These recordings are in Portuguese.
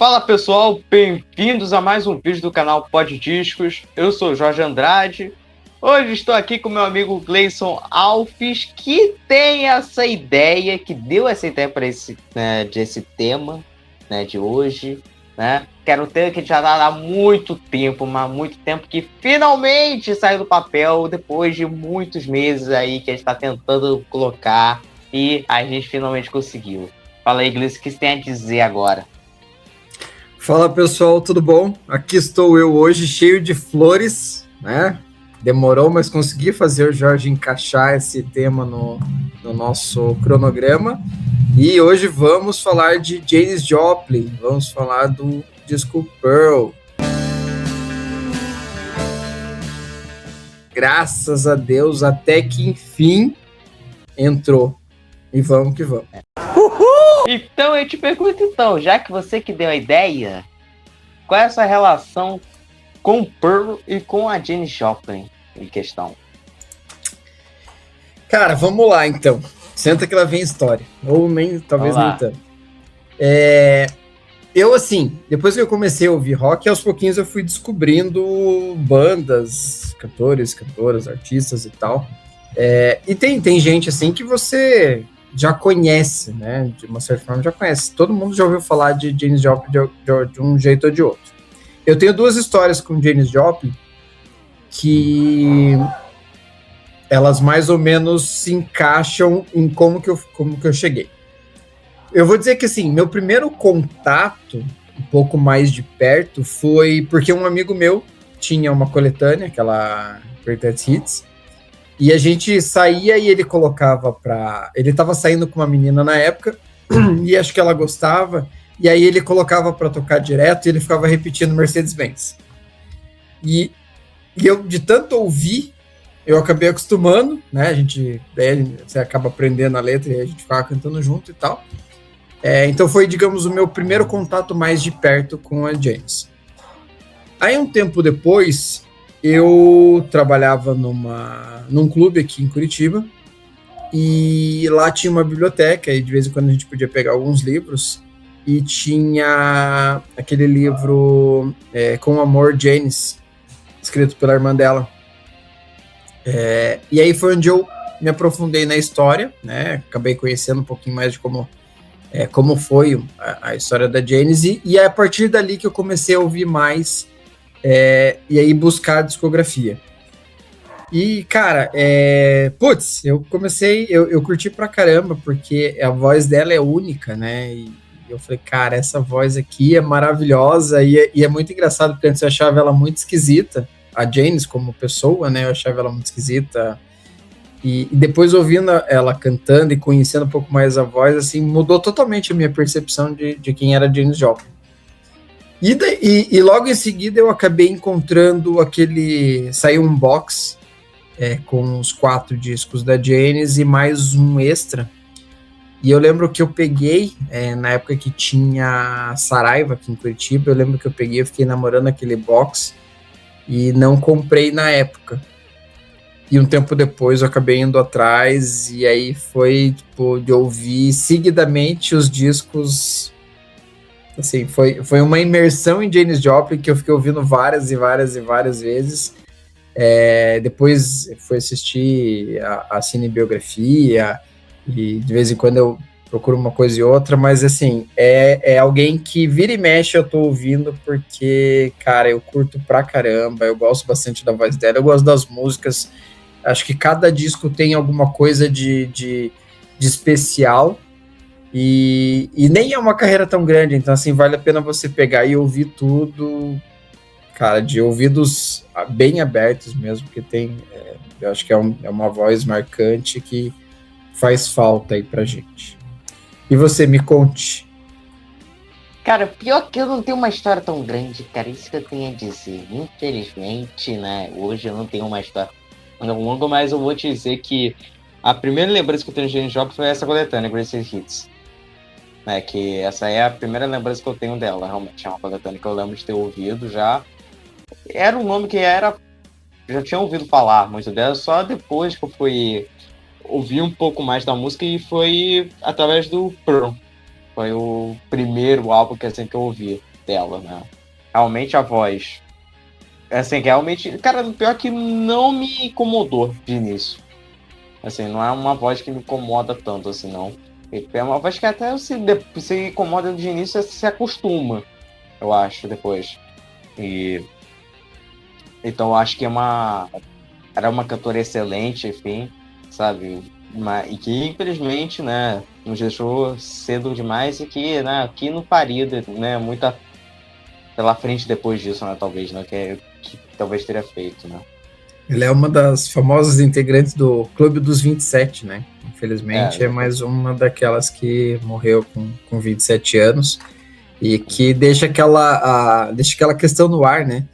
Fala pessoal, bem-vindos a mais um vídeo do canal Pod Discos. Eu sou o Jorge Andrade. Hoje estou aqui com meu amigo Gleison Alves, que tem essa ideia, que deu essa ideia para esse tema, né, de hoje, né? Que era um tema que já dá há muito tempo, mas muito tempo, que finalmente saiu do papel depois de muitos meses aí que a gente está tentando colocar e a gente finalmente conseguiu. Fala aí, Gleison, o que você tem a dizer agora? Fala pessoal, tudo bom? Aqui estou eu hoje cheio de flores, né? Demorou, mas consegui fazer o Jorge encaixar esse tema no nosso cronograma. E hoje vamos falar de Janis Joplin, vamos falar do disco Pearl. Graças a Deus, até que enfim entrou. E vamos que vamos. Então eu te pergunto já que você que deu a ideia, qual é a sua relação com o Pearl e com a Janis Joplin em questão? Cara, vamos lá então. Senta que lá vem história. Ou nem, talvez nem tanto. Eu, assim, depois que eu comecei a ouvir rock, aos pouquinhos eu fui descobrindo bandas, cantores, cantoras, artistas e tal. E tem gente, assim, que você já conhece, né? De uma certa forma já conhece. Todo mundo já ouviu falar de Janis Joplin de um jeito ou de outro. Eu tenho duas histórias com Janis Joplin que elas mais ou menos se encaixam em como que eu cheguei. Eu vou dizer que, assim, meu primeiro contato, um pouco mais de perto, foi porque um amigo meu tinha uma coletânea, aquela Greatest Hits, e a gente saía e ele colocava pra... Ele tava saindo com uma menina na época, e acho que ela gostava, e aí ele colocava pra tocar direto, e ele ficava repetindo Mercedes-Benz. E eu, de tanto ouvir, eu acabei acostumando, né? Daí você acaba aprendendo a letra, e a gente ficava cantando junto e tal. Então foi, digamos, o meu primeiro contato mais de perto com a Janis. Aí, um tempo depois, eu trabalhava num clube aqui em Curitiba, e lá tinha uma biblioteca, e de vez em quando a gente podia pegar alguns livros, e tinha aquele livro Com Amor, Janis, escrito pela irmã dela. E aí foi onde eu me aprofundei na história, né? Acabei conhecendo um pouquinho mais de como foi a história da Janis, e é a partir dali que eu comecei a ouvir mais, e aí buscar a discografia. E, cara, eu curti pra caramba, porque a voz dela é única, né? E eu falei, cara, essa voz aqui é maravilhosa, e é muito engraçado, porque antes eu achava ela muito esquisita, a Janis como pessoa, né? Eu achava ela muito esquisita. E depois ouvindo ela cantando e conhecendo um pouco mais a voz, assim, mudou totalmente a minha percepção de quem era Janis Joplin. E logo em seguida eu acabei encontrando saiu um box com os 4 discos da Janis e mais um extra. E eu lembro que eu peguei, na época que tinha Saraiva aqui em Curitiba, eu fiquei namorando aquele box e não comprei na época. E um tempo depois eu acabei indo atrás, e aí foi, tipo, de ouvir seguidamente os discos. Assim, foi uma imersão em Janis Joplin que eu fiquei ouvindo várias e várias e várias vezes. Depois fui assistir a cinebiografia, e de vez em quando eu procuro uma coisa e outra, mas assim, é alguém que vira e mexe eu tô ouvindo, porque, cara, eu curto pra caramba, eu gosto bastante da voz dela, eu gosto das músicas. Acho que cada disco tem alguma coisa de especial, e nem é uma carreira tão grande, então assim, vale a pena você pegar e ouvir tudo, cara, de ouvidos bem abertos mesmo, porque eu acho que é uma voz marcante que faz falta aí pra gente. E você, me conte. Cara, pior que eu não tenho uma história tão grande, cara, isso que eu tenho a dizer. Infelizmente, né, hoje eu não tenho uma história longa, mas eu vou te dizer que a primeira lembrança que eu tenho de Janis Joplin foi essa coletânea, Greatest Hits. Que essa é a primeira lembrança que eu tenho dela, realmente. É uma coletânea que eu lembro de ter ouvido já. Era um nome que já tinha ouvido falar muito dela, só depois que eu fui ouvir um pouco mais da música, e foi através do Pearl. Foi o primeiro álbum que eu ouvi. dela, né? Realmente a voz, assim, realmente, cara, pior que não me incomodou de início. Assim, não é uma voz que me incomoda tanto, assim, não. É uma voz que até se incomoda de início, você se acostuma, eu acho, depois. E então eu acho que era uma cantora excelente, enfim, sabe? E que infelizmente, né, nos deixou cedo demais e que, né, que não faria, né, muita pela frente depois disso, né, talvez, né, que talvez teria feito, né. Ela é uma das famosas integrantes do Clube dos 27, né? É, Infelizmente, é mais uma daquelas que morreu com 27 anos e que deixa aquela questão no ar, né?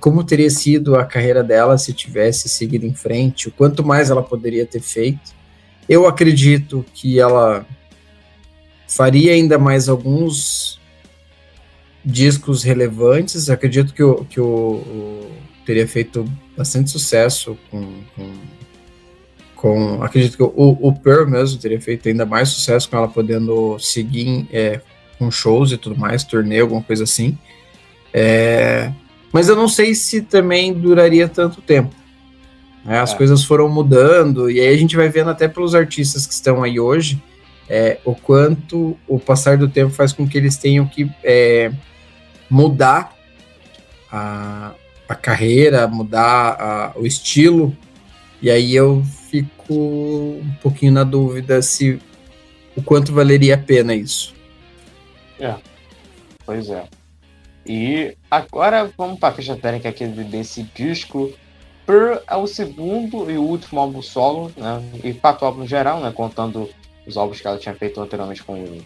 Como teria sido a carreira dela se tivesse seguido em frente, o quanto mais ela poderia ter feito. Eu acredito que ela faria ainda mais alguns discos relevantes. Acredito que o teria feito bastante sucesso acredito que o Pearl mesmo teria feito ainda mais sucesso com ela podendo seguir com shows e tudo mais, turnê, alguma coisa assim. Mas eu não sei se também duraria tanto tempo, né? As coisas foram mudando, e aí a gente vai vendo até pelos artistas que estão aí hoje, o quanto o passar do tempo faz com que eles tenham que mudar a carreira, mudar o estilo, e aí eu fico um pouquinho na dúvida se o quanto valeria a pena isso. Pois é. E agora vamos para a ficha técnica aqui desse disco. Pearl é o segundo e último álbum solo, né? E 4 álbuns no geral, né? Contando os álbuns que ela tinha feito anteriormente com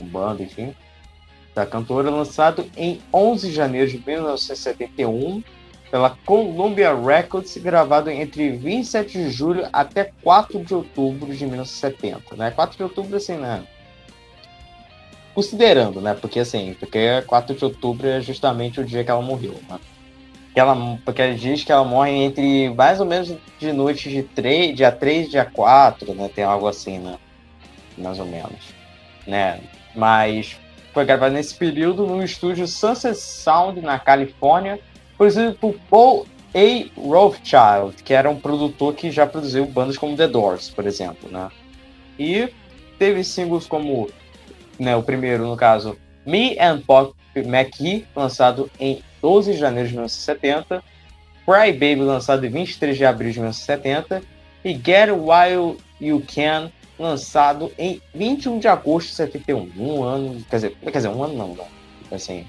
banda, enfim. Da cantora, lançado em 11 de janeiro de 1971 pela Columbia Records, gravado entre 27 de julho até 4 de outubro de 1970, né? 4 de outubro, assim, né? Considerando, né? Porque 4 de outubro é justamente o dia que ela morreu, né? Porque ela diz que ela morre entre mais ou menos de noite de dia 3 e dia 4, né? Tem algo assim, né? Mais ou menos, né? Mas foi gravado nesse período no estúdio Sunset Sound, na Califórnia, produzido por Paul A. Rothchild, que era um produtor que já produziu bandas como The Doors, por exemplo, né? E teve singles como, né, o primeiro, no caso, Me and Pop McGee, lançado em 12 de janeiro de 1970, Cry Baby, lançado em 23 de abril de 1970, e Get While You Can, lançado em 21 de agosto de 71. Um ano, quer dizer, um ano não, assim,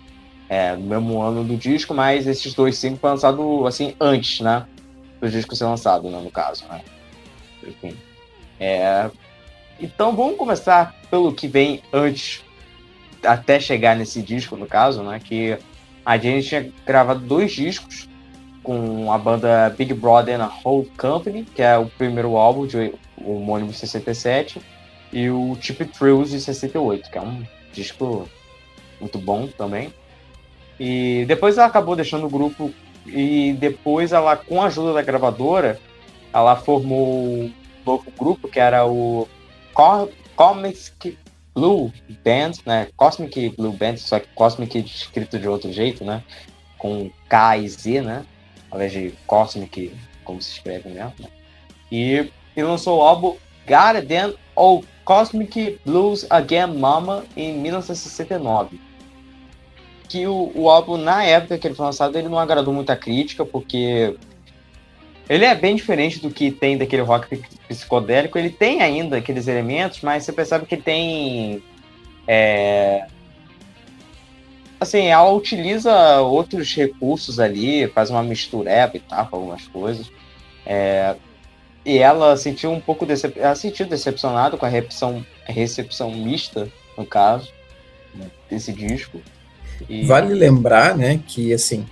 no mesmo ano do disco, mas esses dois singles foram lançados, assim, antes, né, do disco ser lançado, né, no caso, né. Enfim, então vamos começar pelo que vem antes, até chegar nesse disco, no caso, né, que a gente tinha gravado 2 discos com a banda Big Brother and a Whole Company, que é o primeiro álbum de o homônimo de 67, e o Cheap Thrills de 68, que é um disco muito bom também. E depois ela acabou deixando o grupo, e depois ela, com a ajuda da gravadora, ela formou um novo grupo, que era o Cosmic Blue Band, né? Cosmic Blue Band, só que Cosmic escrito de outro jeito, né? Com K e Z, né? Ao invés de Cosmic, como se escreve mesmo, né? E lançou o álbum Garden of Cosmic Blues Again Mama em 1969. Que o álbum, na época que ele foi lançado, ele não agradou muita crítica, porque ele é bem diferente do que tem daquele rock psicodélico. Ele tem ainda aqueles elementos, mas você percebe que tem... assim, ela utiliza outros recursos ali, faz uma mistureba e tal, com algumas coisas. E ela sentiu um pouco decepcionada com a recepção mista, no caso, desse disco. Vale lembrar, né, que assim,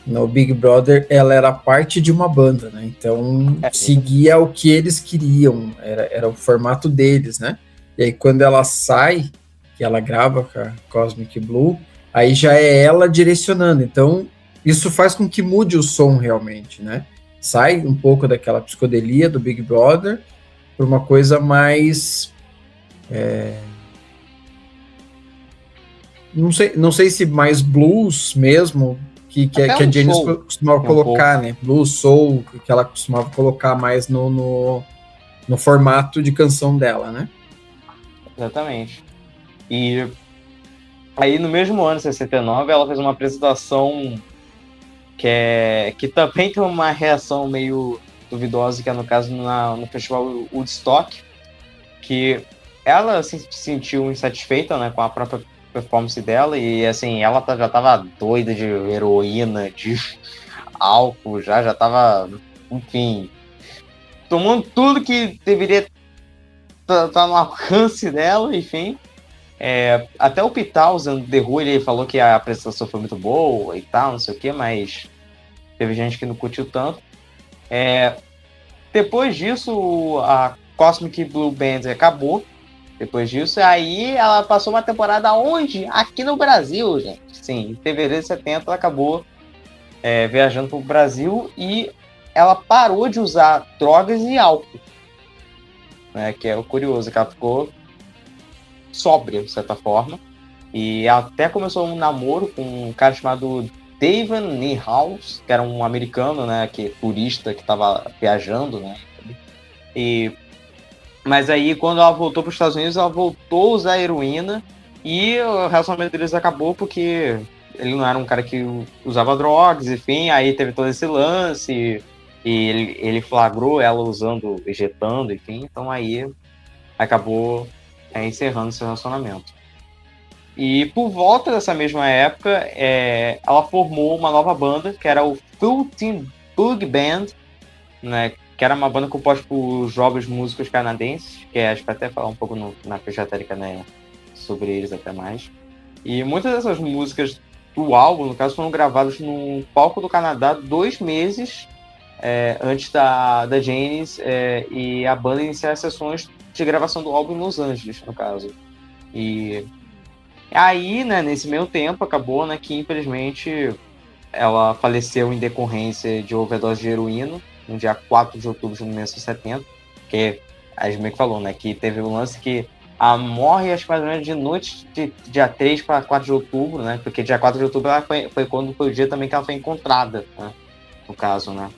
no Big Brother ela era parte de uma banda, né? Então seguia o que eles queriam, era o formato deles, né? E aí quando ela sai, que ela grava com a Cosmic Blue, aí já é ela direcionando. Então isso faz com que mude o som realmente, né? Sai um pouco daquela psicodelia do Big Brother para uma coisa mais não sei se mais blues mesmo, que a Janis costumava colocar, né? Blues, soul, que ela costumava colocar mais no formato de canção dela, né? Exatamente. E aí, no mesmo ano, 69, ela fez uma apresentação que também tem uma reação meio duvidosa, que é no caso no festival Woodstock, que ela se sentiu insatisfeita, né, com a própria performance dela, e assim, ela já tava doida de heroína, de álcool, já tava, enfim, tomando tudo que deveria tá no alcance dela, enfim. Até o Pete Townshend The Who, ele falou que a apresentação foi muito boa e tal, não sei o que, mas teve gente que não curtiu tanto. Depois disso, a Cosmic Blue Band acabou. Depois disso, aí ela passou uma temporada onde? Aqui no Brasil, gente. Sim, em fevereiro de 70 ela acabou viajando para o Brasil e ela parou de usar drogas e álcool. Né, que é o curioso, que ela ficou sóbria, de certa forma. E ela até começou um namoro com um cara chamado David Niehaus, que era um americano, né, turista que estava viajando, né. Mas aí, quando ela voltou para os Estados Unidos, ela voltou a usar heroína e o relacionamento deles acabou porque ele não era um cara que usava drogas, enfim, aí teve todo esse lance e ele flagrou ela usando, injetando, enfim, então aí acabou encerrando esse relacionamento. E por volta dessa mesma época, ela formou uma nova banda, que era o Full Team Bug Band, né, que era uma banda composta por jovens músicos canadenses, que a gente vai até falar um pouco na ficha técnica, né, sobre eles até mais. E muitas dessas músicas do álbum, no caso, foram gravadas num palco do Canadá 2 meses antes da Janis e a banda iniciar as sessões de gravação do álbum em Los Angeles, no caso. E aí, né, nesse meio tempo, acabou, né, que infelizmente ela faleceu em decorrência de overdose de heroína, no dia 4 de outubro de 1970, que a gente meio que falou, né, que teve um lance que ela morre, acho que mais ou menos de noite de dia 3 para 4 de outubro, né, porque dia 4 de outubro ela foi quando foi o dia também que ela foi encontrada, né, no caso, né.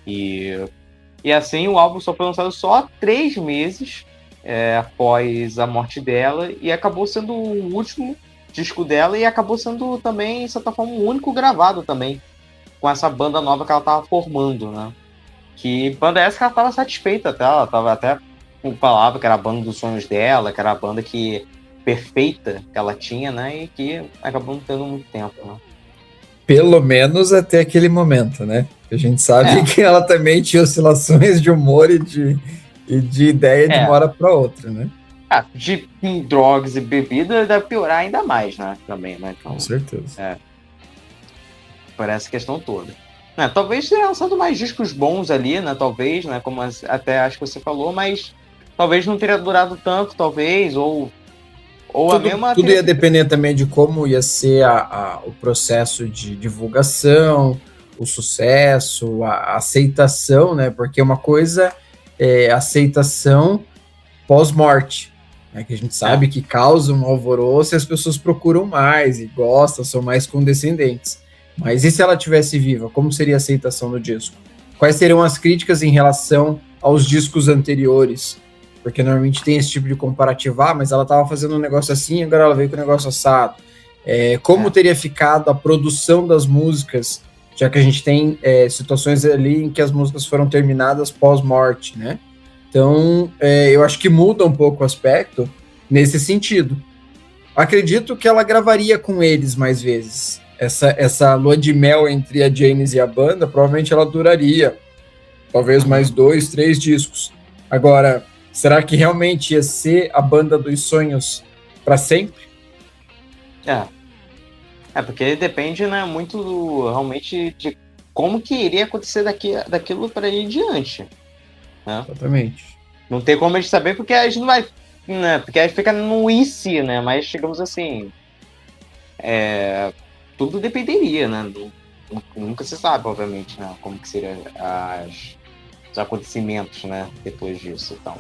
E assim, o álbum só foi lançado só 3 meses após a morte dela, e acabou sendo o último disco dela, e acabou sendo também, de certa forma, o único gravado também, com essa banda nova que ela estava formando, né? Que banda essa que ela estava satisfeita até, ela estava até com palavra que era a banda dos sonhos dela, que era a banda perfeita que ela tinha, né? E que acabou não tendo muito tempo, né? Pelo menos até aquele momento, né? A gente sabe que ela também tinha oscilações de humor e de ideia de uma hora para outra, né? De drogas e bebida deve piorar ainda mais, né? Também, né? Então, com certeza. Por essa questão toda. Talvez tenha lançado mais discos bons ali, né? Talvez, né? Como até acho que você falou, mas talvez não teria durado tanto, talvez, ou a mesma... Tudo ia depender também de como ia ser o processo de divulgação, o sucesso, a aceitação, né? Porque uma coisa é aceitação pós-morte, né? Que a gente sabe que causa um alvoroço e as pessoas procuram mais e gostam, são mais condescendentes. Mas e se ela tivesse viva? Como seria a aceitação do disco? Quais seriam as críticas em relação aos discos anteriores? Porque normalmente tem esse tipo de comparativo, mas ela estava fazendo um negócio assim, agora ela veio com um negócio assado. Como teria ficado a produção das músicas, já que a gente tem situações ali em que as músicas foram terminadas pós-morte, né? Então, eu acho que muda um pouco o aspecto nesse sentido. Acredito que ela gravaria com eles mais vezes. Essa lua de mel entre a Janis e a banda, provavelmente ela duraria talvez mais 2, 3 discos. Agora, será que realmente ia ser a banda dos sonhos para sempre? Porque depende, né, muito realmente de como que iria acontecer daquilo para ir diante. Né? Exatamente. Não tem como a gente saber, porque a gente não vai... Né, porque a gente fica no e se, né? Mas, digamos assim... tudo dependeria, né? Nunca se sabe, obviamente, né? Como que seriam os acontecimentos, né? Depois disso, então.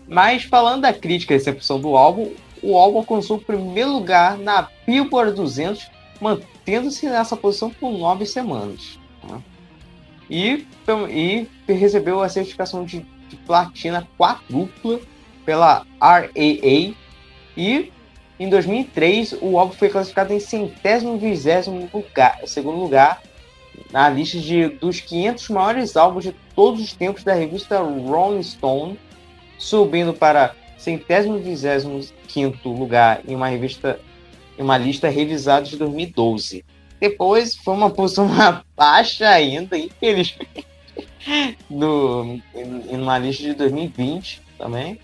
Mas falando da crítica e recepção do álbum, o álbum alcançou o primeiro lugar na Billboard 200, mantendo-se nessa posição por 9 semanas. Né? E recebeu a certificação de platina quádrupla pela RAA. E em 2003, o álbum foi classificado em 120º lugar na lista dos 500 maiores álbuns de todos os tempos da revista Rolling Stone, subindo para 125º lugar em uma lista revisada de 2012. Depois foi uma posição baixa ainda, infelizmente, em uma lista de 2020 também.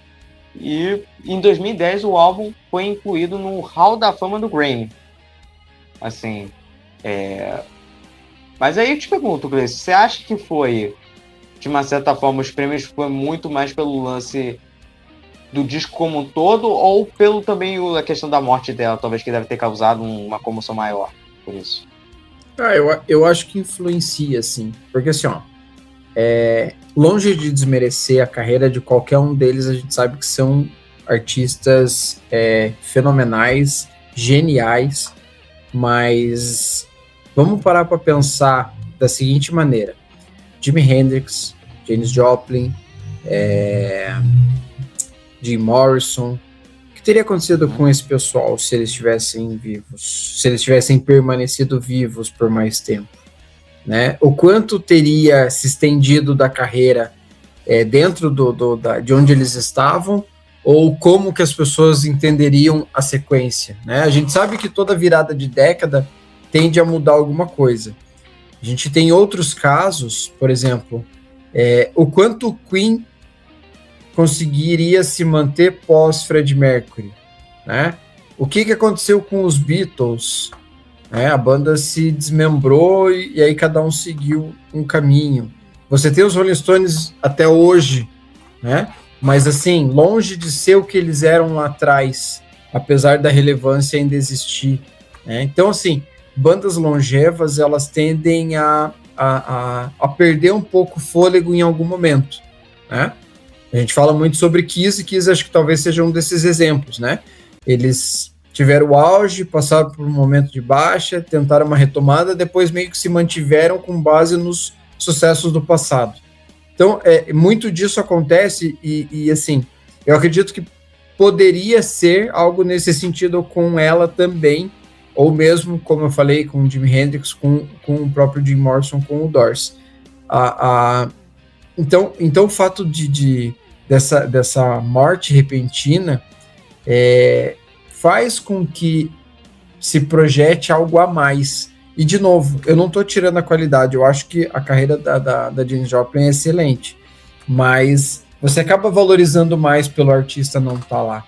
E em 2010 o álbum foi incluído no Hall da Fama do Grammy. Assim, Mas aí eu te pergunto, Gleice, você acha que foi, de uma certa forma, os prêmios foi muito mais pelo lance do disco como um todo, ou pelo também a questão da morte dela, talvez, que deve ter causado uma comoção maior por isso? Eu acho que influencia, sim. Porque assim, longe de desmerecer a carreira de qualquer um deles, a gente sabe que são artistas fenomenais, geniais, mas vamos parar para pensar da seguinte maneira: Jimi Hendrix, Janis Joplin, Jim Morrison, o que teria acontecido com esse pessoal se eles estivessem vivos, se eles tivessem permanecido vivos por mais tempo? Né? O quanto teria se estendido da carreira dentro de onde eles estavam, ou como que as pessoas entenderiam a sequência, né? A gente sabe que toda virada de década tende a mudar alguma coisa. A gente tem outros casos, por exemplo, o quanto o Queen conseguiria se manter pós Freddie Mercury, né? O que aconteceu com os Beatles? A banda se desmembrou e aí cada um seguiu um caminho. Você tem os Rolling Stones até hoje, né? Mas assim, longe de ser o que eles eram lá atrás, apesar da relevância ainda existir, né? Então, assim, bandas longevas, elas tendem a perder um pouco o fôlego em algum momento, né? A gente fala muito sobre Kiss, e Kiss acho que talvez seja um desses exemplos, né? Eles tiveram o auge, passaram por um momento de baixa, tentaram uma retomada, depois meio que se mantiveram com base nos sucessos do passado. Então, muito disso acontece e assim, eu acredito que poderia ser algo nesse sentido com ela também, ou mesmo, como eu falei, com o Jimi Hendrix, com o próprio Jim Morrison, com o Doors. Então, o fato dessa morte repentina faz com que se projete algo a mais. E, de novo, eu não estou tirando a qualidade, eu acho que a carreira da Janis Joplin é excelente, mas você acaba valorizando mais pelo artista não estar lá.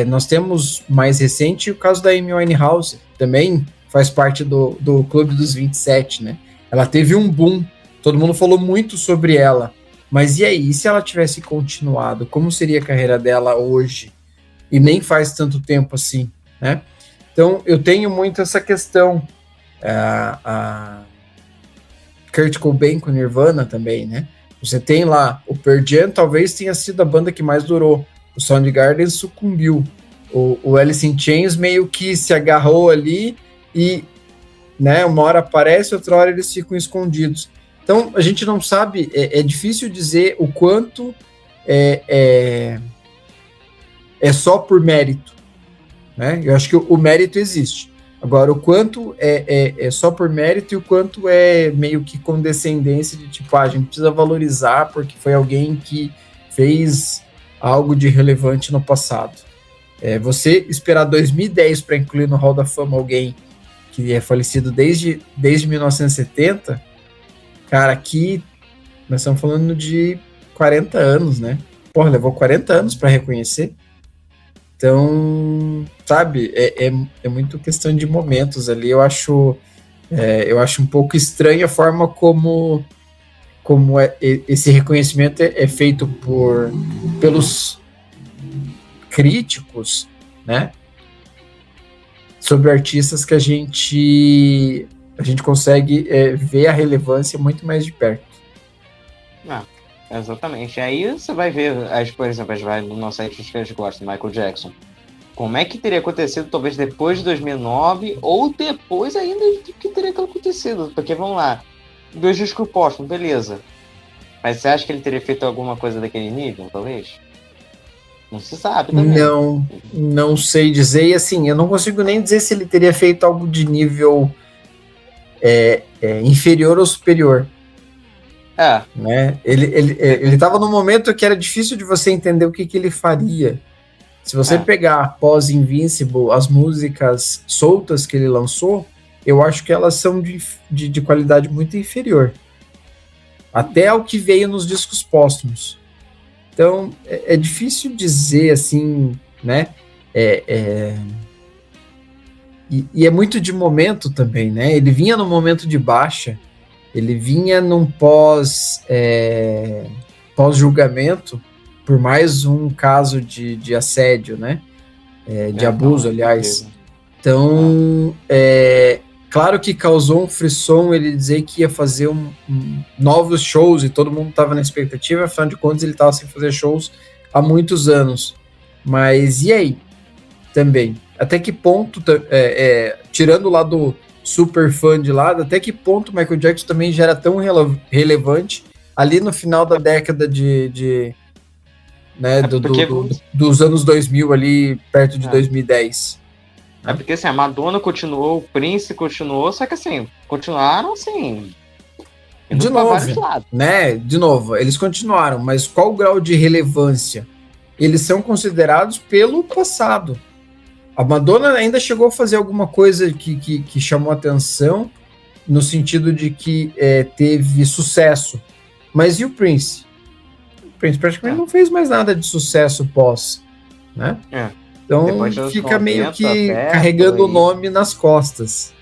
Nós temos mais recente o caso da Amy Winehouse, também faz parte do Clube dos 27, né? Ela teve um boom, todo mundo falou muito sobre ela, mas e aí, e se ela tivesse continuado, como seria a carreira dela hoje? E nem faz tanto tempo assim, né? Então, eu tenho muito essa questão. A Kurt Cobain com Nirvana também, né? Você tem lá o Pearl Jam, talvez tenha sido a banda que mais durou. O Soundgarden sucumbiu. O Alice in Chains meio que se agarrou ali e, né, uma hora aparece, outra hora eles ficam escondidos. Então, a gente não sabe, é difícil dizer o quanto é só por mérito, né? Eu acho que o mérito existe. Agora, o quanto é só por mérito e o quanto é meio que condescendência de tipo, a gente precisa valorizar porque foi alguém que fez algo de relevante no passado. Você esperar 2010 para incluir no Hall da Fama alguém que é falecido desde 1970, cara, aqui nós estamos falando de 40 anos, né? Porra, levou 40 anos para reconhecer. Então, sabe, é muito questão de momentos ali. Eu acho um pouco estranha a forma como esse reconhecimento é feito pelos críticos, né? Sobre artistas que a gente consegue ver a relevância muito mais de perto. Exatamente. Aí você vai ver, por exemplo, a gente vai no nosso artista que a gente gosta, Michael Jackson. como é que teria acontecido, talvez depois de 2009, ou depois ainda de que teria acontecido. Porque, vamos lá, 2 discos póstumos, beleza. Mas você acha que ele teria feito alguma coisa daquele nível, talvez? Não se sabe também. Não sei dizer. E assim, eu não consigo nem dizer se ele teria feito algo de nível inferior ou superior. Né? Ele estava num momento que era difícil de você entender o que ele faria. Se você pegar após Invincible, as músicas soltas que ele lançou, eu acho que elas são de qualidade muito inferior. Até ao que veio nos discos póstumos. Então, é difícil dizer assim, né? E é muito de momento também, né? Ele vinha num momento de baixa, ele vinha num pós-julgamento, por mais um caso de assédio, né? De abuso, aliás. Então, claro que causou um frisson ele dizer que ia fazer novos shows e todo mundo estava na expectativa, afinal de contas ele estava sem fazer shows há muitos anos. Mas e aí? Também. Até que ponto, tirando lá do super fã de lado, até que ponto Michael Jackson também já era tão relevante ali no final da década dos anos 2000, ali perto de 2010. Porque assim, a Madonna continuou, o Prince continuou, só que assim, continuaram assim. De novo, né? De novo, eles continuaram, mas qual o grau de relevância? Eles são considerados pelo passado. A Madonna ainda chegou a fazer alguma coisa que chamou atenção, no sentido de que teve sucesso. Mas e o Prince? O Prince praticamente não fez mais nada de sucesso pós, né? Então fica meio que carregando o nome nas costas.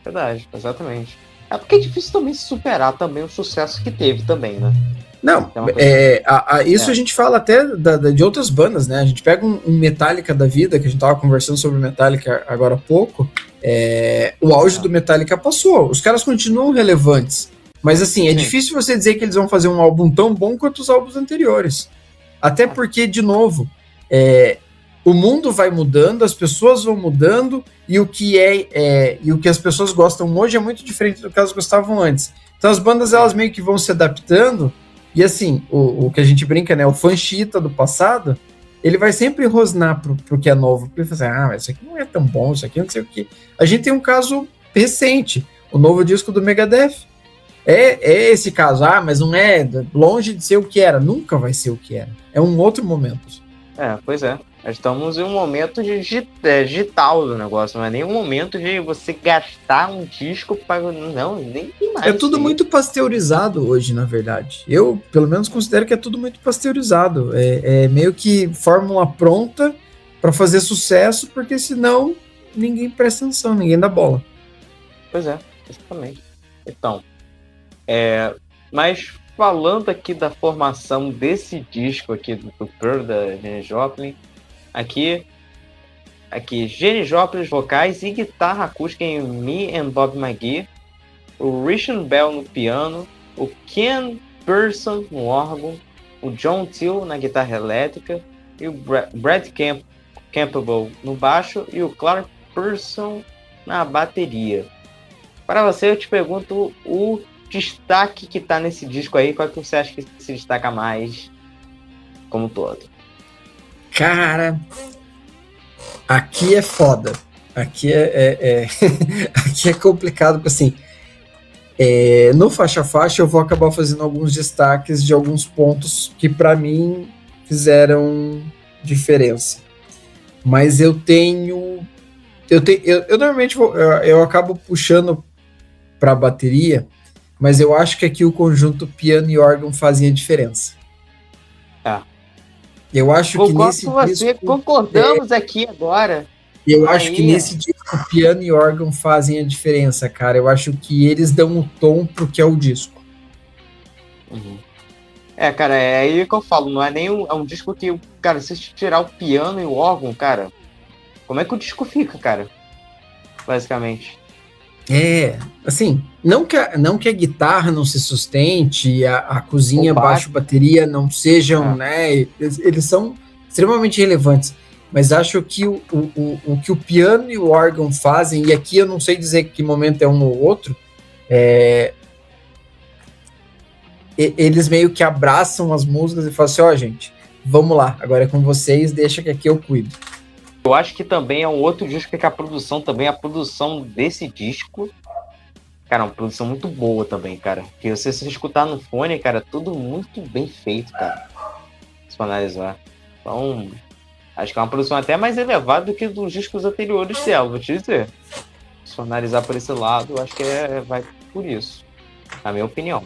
Verdade, exatamente. Porque é difícil também se superar também o sucesso que teve também, né? Não, isso a gente fala até de outras bandas, né? A gente pega um Metallica da vida, que a gente tava conversando sobre Metallica agora há pouco, o auge do Metallica passou, os caras continuam relevantes, mas assim, é difícil você dizer que eles vão fazer um álbum tão bom quanto os álbuns anteriores, até porque, de novo, o mundo vai mudando, as pessoas vão mudando, e o que as pessoas gostam hoje é muito diferente do que elas gostavam antes. Então as bandas, elas meio que vão se adaptando. E assim, o que a gente brinca, né? O fã chita do passado, ele vai sempre rosnar pro que é novo. Porque ele fala assim, mas isso aqui não é tão bom, isso aqui não sei o que. A gente tem um caso recente, o novo disco do Megadeth. É esse caso, mas não é longe de ser o que era. Nunca vai ser o que era. É um outro momento. Pois é. Estamos em um momento digital do negócio, não é nem um momento de você gastar um disco para... Não, nem mais. É tudo muito pasteurizado hoje, na verdade. Eu, pelo menos, considero que é tudo muito pasteurizado. É meio que fórmula pronta para fazer sucesso, porque senão ninguém presta atenção, ninguém dá bola. Pois é, exatamente. Então, mas falando aqui da formação desse disco aqui do Pearl, da Janis Joplin, Aqui, Janis Joplin vocais e guitarra acústica em Me and Bob McGee, o Richard Bell no piano, o Ken Pearson no órgão, o John Till na guitarra elétrica e o Brad Campbell no baixo e o Clark Pearson na bateria. Para você, eu te pergunto o destaque que tá nesse disco aí, qual que você acha que se destaca mais como todo? Cara, aqui é foda. Aqui aqui é complicado, porque assim, no faixa-faixa eu vou acabar fazendo alguns destaques de alguns pontos que para mim fizeram diferença. Mas eu normalmente eu acabo puxando para a bateria, mas eu acho que aqui o conjunto piano e órgão fazem a diferença. Eu acho que nesse disco... Concordamos aqui agora. Eu acho que nesse disco piano e órgão fazem a diferença, cara. Eu acho que eles dão o tom pro que é o disco. Uhum. Cara, é aí que eu falo. Não é nem um disco que, cara, se tirar o piano e o órgão, cara, como é que o disco fica, cara? Basicamente. Assim, não que a guitarra não se sustente, a cozinha, baixo, bateria não sejam, né? Eles são extremamente relevantes. mas acho que o que o piano e o órgão fazem, e aqui eu não sei dizer que momento é um ou outro, eles meio que abraçam as músicas e falam assim, ó, gente, vamos lá, agora é com vocês, deixa que aqui eu cuido. Eu acho que também é um outro disco que a produção desse disco, cara, é uma produção muito boa também, cara. Porque se você escutar no fone, cara, tudo muito bem feito, cara. Se for analisar. Então, acho que é uma produção até mais elevada do que dos discos anteriores dela, vou te dizer. Se for analisar por esse lado, eu acho que vai por isso. Na minha opinião.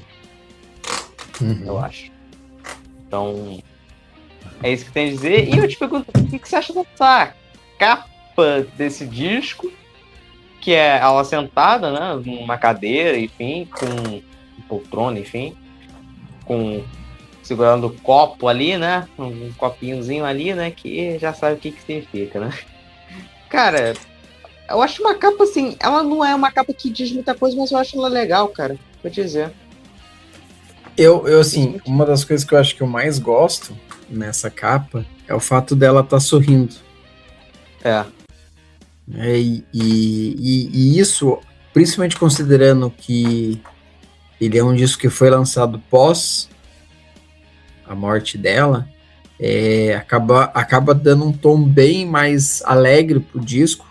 Eu acho. Então, é isso que tem a dizer. E eu te pergunto, o que você acha dessa capa desse disco? Que é ela sentada, né, numa cadeira, enfim, com poltrona, enfim, segurando o copo ali, né, um copinhozinho ali, né, que já sabe o que significa, né. Cara, eu acho uma capa assim, ela não é uma capa que diz muita coisa, mas eu acho ela legal, cara, vou te dizer. Eu assim, uma das coisas que eu acho que eu mais gosto nessa capa é o fato dela estar sorrindo. E isso, principalmente considerando que ele é um disco que foi lançado pós a morte dela, acaba dando um tom bem mais alegre pro disco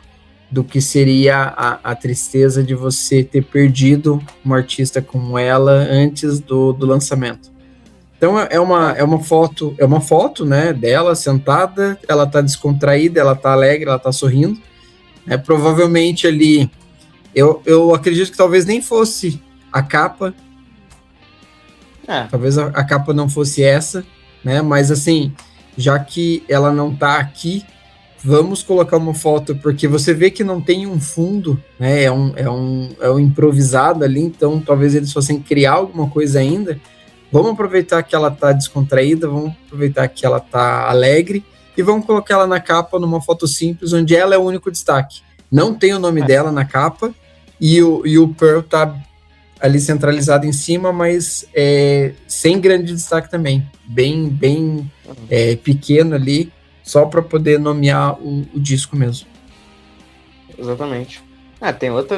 do que seria a tristeza de você ter perdido uma artista como ela antes do lançamento. Então é uma foto, né, dela sentada, ela tá descontraída, ela tá alegre, ela tá sorrindo. Provavelmente ali, eu acredito que talvez nem fosse a capa, talvez a capa não fosse essa, né? Mas assim, já que ela não tá aqui, vamos colocar uma foto, porque você vê que não tem um fundo, né? É um improvisado ali, então talvez eles fossem criar alguma coisa ainda. Vamos aproveitar que ela tá descontraída, vamos aproveitar que ela tá alegre e vamos colocar ela na capa numa foto simples, onde ela é o único destaque. Não tem o nome dela na capa e o Pearl tá ali centralizado em cima, mas sem grande destaque também. Bem pequeno ali, só para poder nomear o disco mesmo. Exatamente. Tem outra...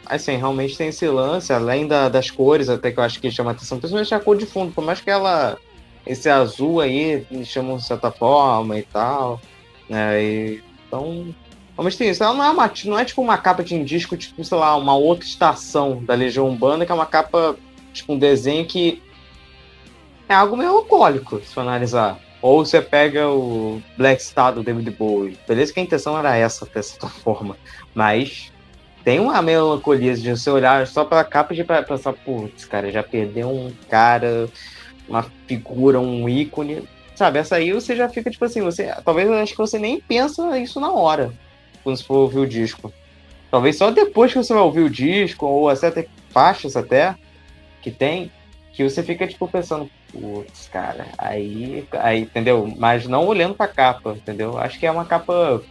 Assim, realmente tem esse lance, além das cores, até que eu acho que chama atenção, principalmente a cor de fundo, por mais que esse azul aí, eles chamam de certa forma e tal, né, então, realmente tem isso, ela não é tipo uma capa de um disco, tipo, sei lá, uma outra estação da Legião Urbana, que é uma capa, tipo, um desenho que é algo melancólico, se for analisar. Ou você pega o Black Star do David Bowie, beleza que a intenção era essa, de certa forma, mas... Tem uma melancolia de você olhar só pra capa e pensar, putz, cara, já perdeu um cara, uma figura, um ícone. Sabe, essa aí você já fica, tipo assim, talvez eu acho que você nem pensa isso na hora, quando você for ouvir o disco. Talvez só depois que você vai ouvir o disco, ou até faixas até, que tem, que você fica, tipo, pensando, putz, cara, aí, entendeu? Mas não olhando pra capa, entendeu? Acho que é uma capa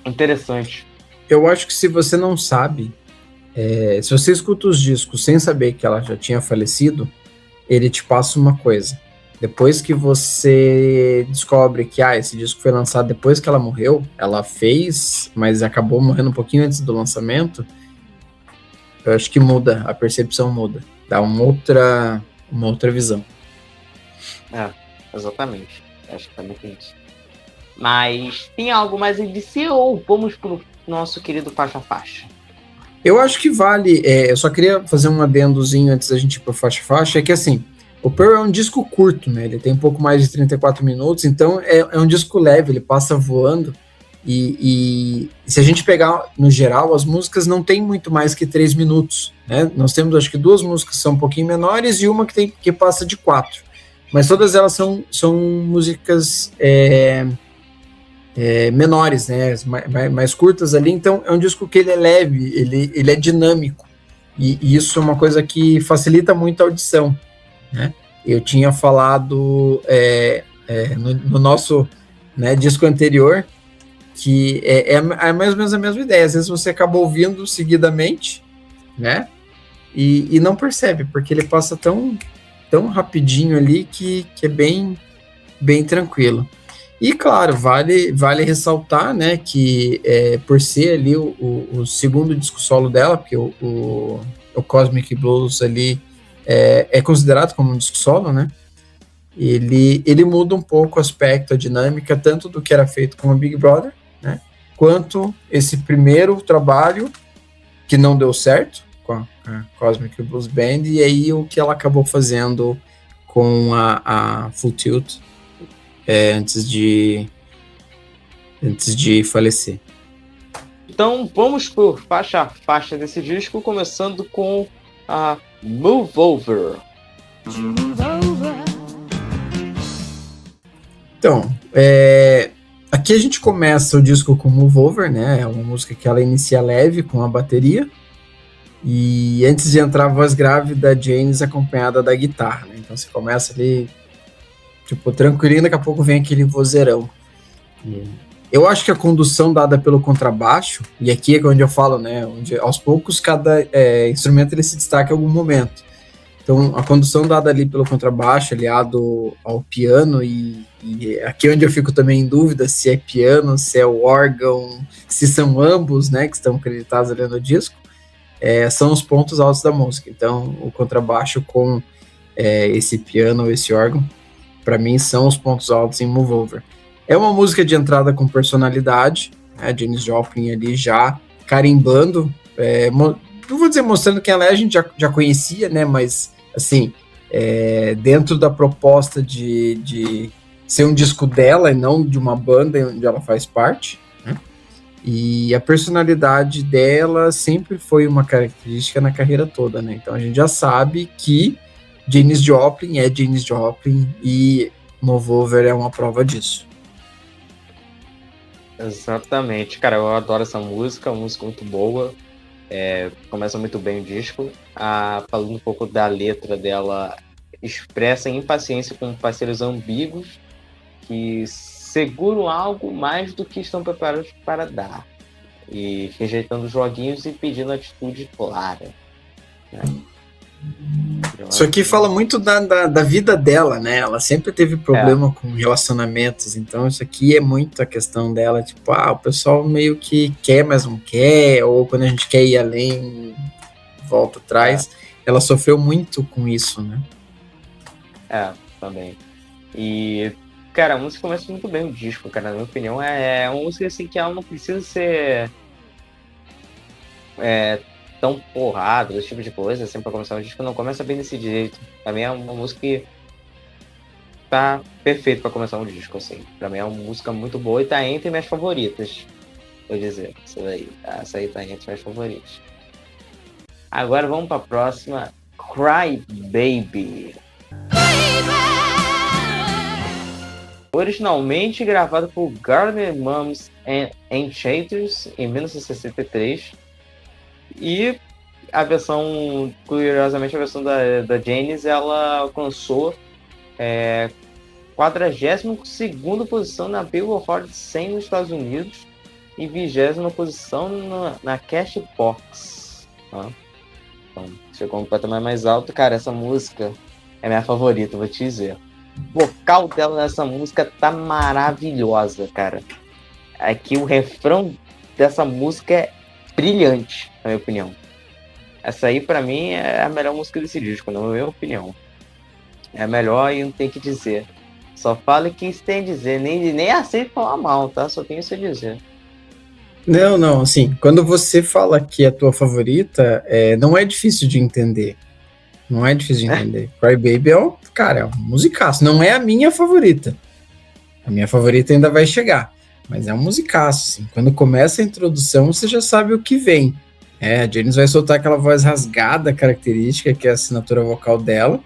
interessante. Eu acho que se você não sabe, se você escuta os discos sem saber que ela já tinha falecido, ele te passa uma coisa. Depois que você descobre que esse disco foi lançado depois que ela morreu, ela fez, mas acabou morrendo um pouquinho antes do lançamento, eu acho que muda, a percepção muda. Dá uma outra visão. Exatamente. Acho que também tem isso. Mas tem algo mais a dizer ou vamos pro nosso querido faixa-faixa? Eu acho que vale, eu só queria fazer um adendozinho antes da gente ir pro faixa-faixa, é que assim, o Pearl é um disco curto, né, ele tem um pouco mais de 34 minutos, então é um disco leve, ele passa voando, e se a gente pegar no geral, as músicas não tem muito mais que 3 minutos, né, nós temos acho que 2 músicas que são um pouquinho menores e uma que passa de 4, mas todas elas são músicas... menores, né, mais curtas ali, então é um disco que ele é leve, ele é dinâmico, e isso é uma coisa que facilita muito a audição, né? Eu tinha falado no nosso, né, disco anterior que é mais ou menos a mesma ideia, às vezes você acaba ouvindo seguidamente, né, e não percebe, porque ele passa tão rapidinho ali que é bem tranquilo. E, claro, vale ressaltar, né, que por ser ali o segundo disco solo dela, porque o Cosmic Blues ali é considerado como um disco solo, né, ele muda um pouco o aspecto, a dinâmica, tanto do que era feito com o Big Brother, né, quanto esse primeiro trabalho que não deu certo com a Cosmic Blues Band, e aí o que ela acabou fazendo com a Full Tilt antes de falecer. Então vamos por faixa a faixa desse disco, começando com a Move Over. Então, aqui a gente começa o disco com Move Over, né? É uma música que ela inicia leve com a bateria, e antes de entrar a voz grave da Janis acompanhada da guitarra, né? Então você começa ali tipo, tranquilinho, daqui a pouco vem aquele vozeirão. Eu acho que a condução dada pelo contrabaixo, e aqui é onde eu falo, né, onde aos poucos cada instrumento ele se destaca em algum momento. Então, a condução dada ali pelo contrabaixo, aliado ao piano, e aqui é onde eu fico também em dúvida se é piano, se é o órgão, se são ambos, né, que estão acreditados ali no disco, são os pontos altos da música. Então, o contrabaixo com esse piano, esse órgão, para mim são os pontos altos em Move Over. É uma música de entrada com personalidade, né? Janis Joplin ali já carimbando, não vou dizer mostrando quem ela é, a gente já conhecia, né? Mas, assim, dentro da proposta de ser um disco dela e não de uma banda onde ela faz parte, né? E a personalidade dela sempre foi uma característica na carreira toda, né? Então a gente já sabe que Janis Joplin é Janis Joplin e Move Over é uma prova disso. Exatamente, cara, eu adoro essa música, uma música muito boa, começa muito bem o disco. Falando um pouco da letra dela, expressa impaciência com parceiros ambíguos que seguram algo mais do que estão preparados para dar, e rejeitando joguinhos e pedindo atitude clara, né? Isso aqui fala muito da vida dela, né? Ela sempre teve problema com relacionamentos, então isso aqui é muito a questão dela, tipo, o pessoal meio que quer, mas não quer, ou quando a gente quer ir além, volta atrás. Ela sofreu muito com isso, né? Também. E, cara, a música começa muito bem o disco, cara, na minha opinião. É uma música assim que ela não precisa ser tão porrada, esse tipo de coisa, assim, pra começar o disco, não começa bem desse jeito. Pra mim é uma música que tá perfeito pra começar um disco, assim. Pra mim é uma música muito boa e tá entre minhas favoritas, vou dizer. Essa aí tá entre minhas favoritas. Agora vamos pra próxima, Cry Baby. Originalmente gravada por Gardner Mums and Enchanters em 1963. E a versão, curiosamente, a versão da Janis, ela alcançou 42ª posição na Billboard Hot 100 nos Estados Unidos e 20ª posição na Cashbox. Então, chegou um patamar mais alto. Cara, essa música é minha favorita, vou te dizer. O vocal dela nessa música tá maravilhosa, cara. Aqui o refrão dessa música é brilhante, na minha opinião. Essa aí, pra mim, é a melhor música desse disco, na minha opinião. É a melhor e não tem que dizer. Só fala o que isso tem a dizer. Nem aceito falar mal, tá? Só tenho isso a dizer. Não, assim, quando você fala que é a tua favorita, não é difícil de entender. Não é difícil de entender. Cry Baby é um musicaço. Não é a minha favorita. A minha favorita ainda vai chegar. Mas é um musicaço, assim. Quando começa a introdução, você já sabe o que vem. A Janis vai soltar aquela voz rasgada, característica, que é a assinatura vocal dela.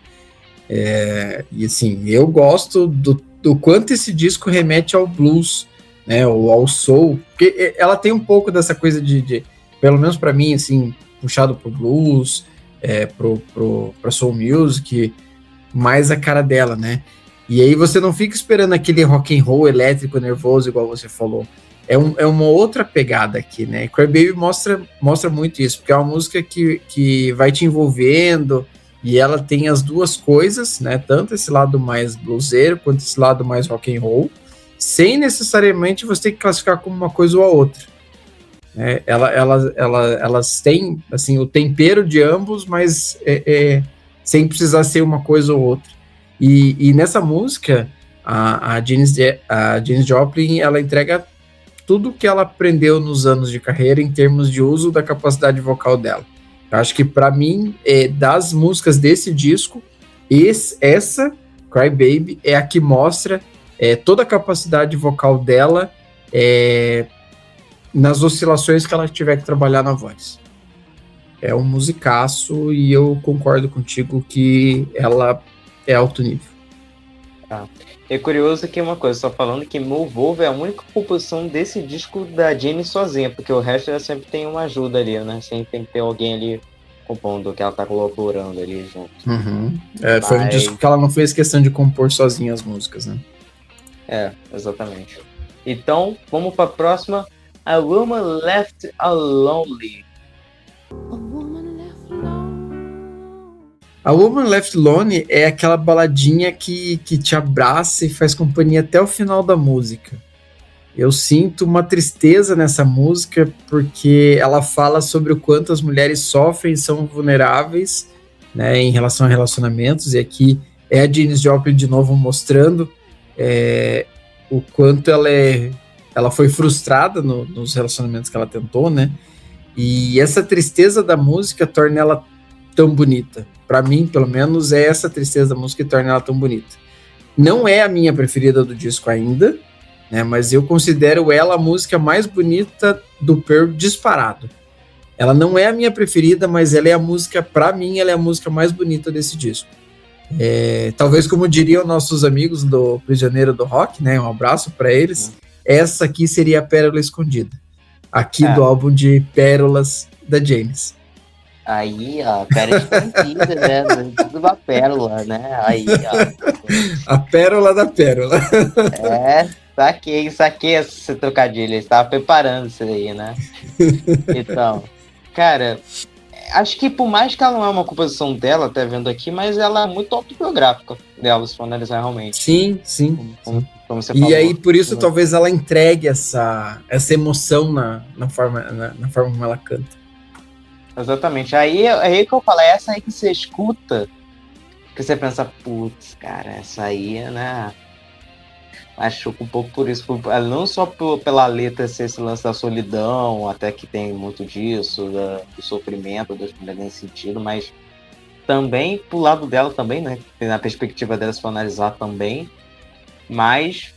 E assim, eu gosto do quanto esse disco remete ao blues, né, ou ao soul. Porque ela tem um pouco dessa coisa de pelo menos pra mim, assim, puxado pro blues, pra soul music, mais a cara dela, né? E aí você não fica esperando aquele rock and roll elétrico, nervoso, igual você falou. É uma outra pegada aqui, né? Cry Baby mostra muito isso, porque é uma música que vai te envolvendo, e ela tem as duas coisas, né? Tanto esse lado mais bluseiro, quanto esse lado mais rock and roll. sem necessariamente você ter que classificar como uma coisa ou a outra. Elas têm assim, o tempero de ambos, mas sem precisar ser uma coisa ou outra. E nessa música, a Janis Joplin, ela entrega tudo que ela aprendeu nos anos de carreira em termos de uso da capacidade vocal dela. Eu acho que, para mim, das músicas desse disco, essa, Cry Baby, é a que mostra toda a capacidade vocal dela nas oscilações que ela tiver que trabalhar na voz. É um musicaço e eu concordo contigo que ela é alto nível. É curioso que uma coisa, só falando que Move Over é a única composição desse disco da Jenny sozinha, porque o resto ela sempre tem uma ajuda ali, né? Sempre tem que ter alguém ali compondo, que ela tá colaborando ali junto. Uhum. Foi um disco que ela não fez questão de compor sozinha as músicas, né? Exatamente. Então, vamos pra próxima. A Woman Left Lonely. A Woman Left Alone é aquela baladinha que te abraça e faz companhia até o final da música. Eu sinto uma tristeza nessa música porque ela fala sobre o quanto as mulheres sofrem e são vulneráveis, né, em relação a relacionamentos, e aqui é a Janis Joplin de novo mostrando o quanto ela foi frustrada nos relacionamentos que ela tentou, né? E essa tristeza da música torna ela tão bonita. Para mim, pelo menos, é essa tristeza da música que torna ela tão bonita. Não é a minha preferida do disco ainda, né? Mas eu considero ela a música mais bonita do Pearl disparado. Ela não é a minha preferida, mas ela é a música, para mim, ela é a música mais bonita desse disco. Talvez, como diriam nossos amigos do Prisioneiro do Rock, né? Um abraço para eles. Essa aqui seria a Pérola Escondida. Aqui do álbum de Pérolas da Janis. Aí, ó, Pérola Escondida, né? Tudo uma pérola, né? Aí, ó. A pérola da pérola. Saquei esse trocadilho. Eu estava preparando isso aí, né? Então, cara, acho que por mais que ela não é uma composição dela, até vendo aqui, mas ela é muito autobiográfica dela, se for analisar realmente. Sim. Como você falou. E aí, por isso, talvez ela entregue essa emoção na forma como ela canta. Exatamente. Aí que eu falo, é essa aí que você escuta, que você pensa, putz, cara, essa aí, né? Machuca um pouco por isso, não só pela letra ser esse lance da solidão, até que tem muito disso, do sofrimento das mulheres nesse sentido, mas também pro lado dela também, né? Na perspectiva dela, se for analisar também, mas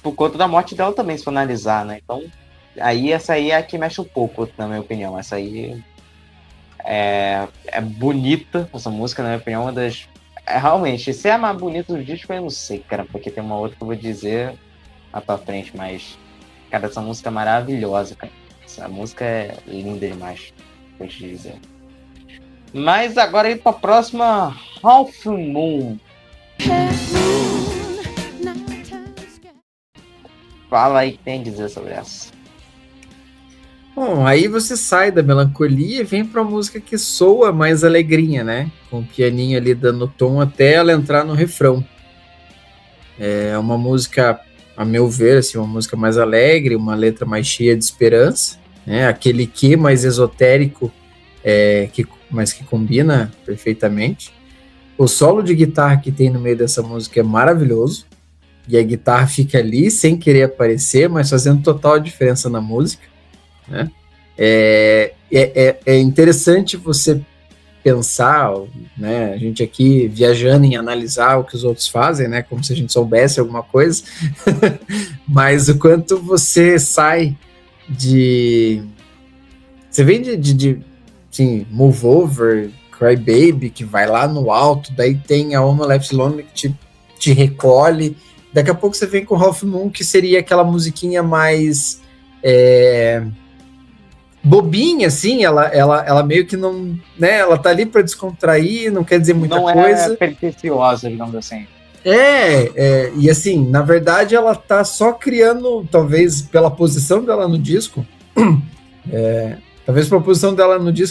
por conta da morte dela também, se for analisar, né? Então, essa aí é a que mexe um pouco, na minha opinião. Essa aí é bonita, essa música, na minha opinião, uma das... realmente, se é a mais bonita do disco, eu não sei, cara, porque tem uma outra que eu vou dizer lá pra frente, mas, cara, essa música é maravilhosa, cara. Essa música é linda demais, vou te dizer. Mas agora aí pra próxima, Half Moon. Fala aí o que tem a dizer sobre essa. Bom, aí você sai da melancolia e vem para uma música que soa mais alegrinha, né? Com o pianinho ali dando tom até ela entrar no refrão. É uma música, a meu ver, assim, uma música mais alegre, uma letra mais cheia de esperança, né? Aquele que mais esotérico, mas que combina perfeitamente. O solo de guitarra que tem no meio dessa música é maravilhoso, e a guitarra fica ali sem querer aparecer, mas fazendo total diferença na música. Né? É interessante você pensar, né, a gente aqui viajando em analisar o que os outros fazem, né, como se a gente soubesse alguma coisa, mas o quanto você sai você vem de assim, Move Over, Cry Baby, que vai lá no alto, daí tem a Woman Left Alone que te recolhe, daqui a pouco você vem com Half Moon, que seria aquela musiquinha mais bobinha, assim, ela meio que não, né, ela tá ali para descontrair, não quer dizer muita coisa. Não é pretensiosa, digamos assim. E assim, na verdade ela tá só criando, talvez pela posição dela no disco,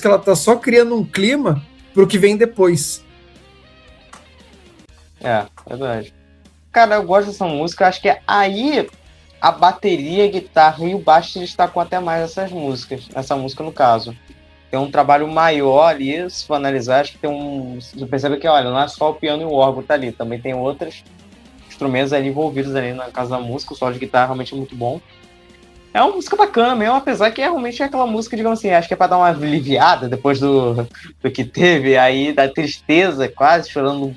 ela tá só criando um clima pro que vem depois. Verdade. cara, eu gosto dessa música. Eu acho que aí a bateria, a guitarra e o baixo se destacam até mais nessas músicas. Nessa música, no caso. Tem um trabalho maior ali, se for analisar, acho que tem um... Você percebe que, olha, não é só o piano e o órgão tá ali, também tem outros instrumentos ali envolvidos ali na casa da música, o solo de guitarra realmente é muito bom. É uma música bacana mesmo, apesar que realmente é aquela música, digamos assim, acho que é pra dar uma aliviada depois do que teve, aí da tristeza, quase chorando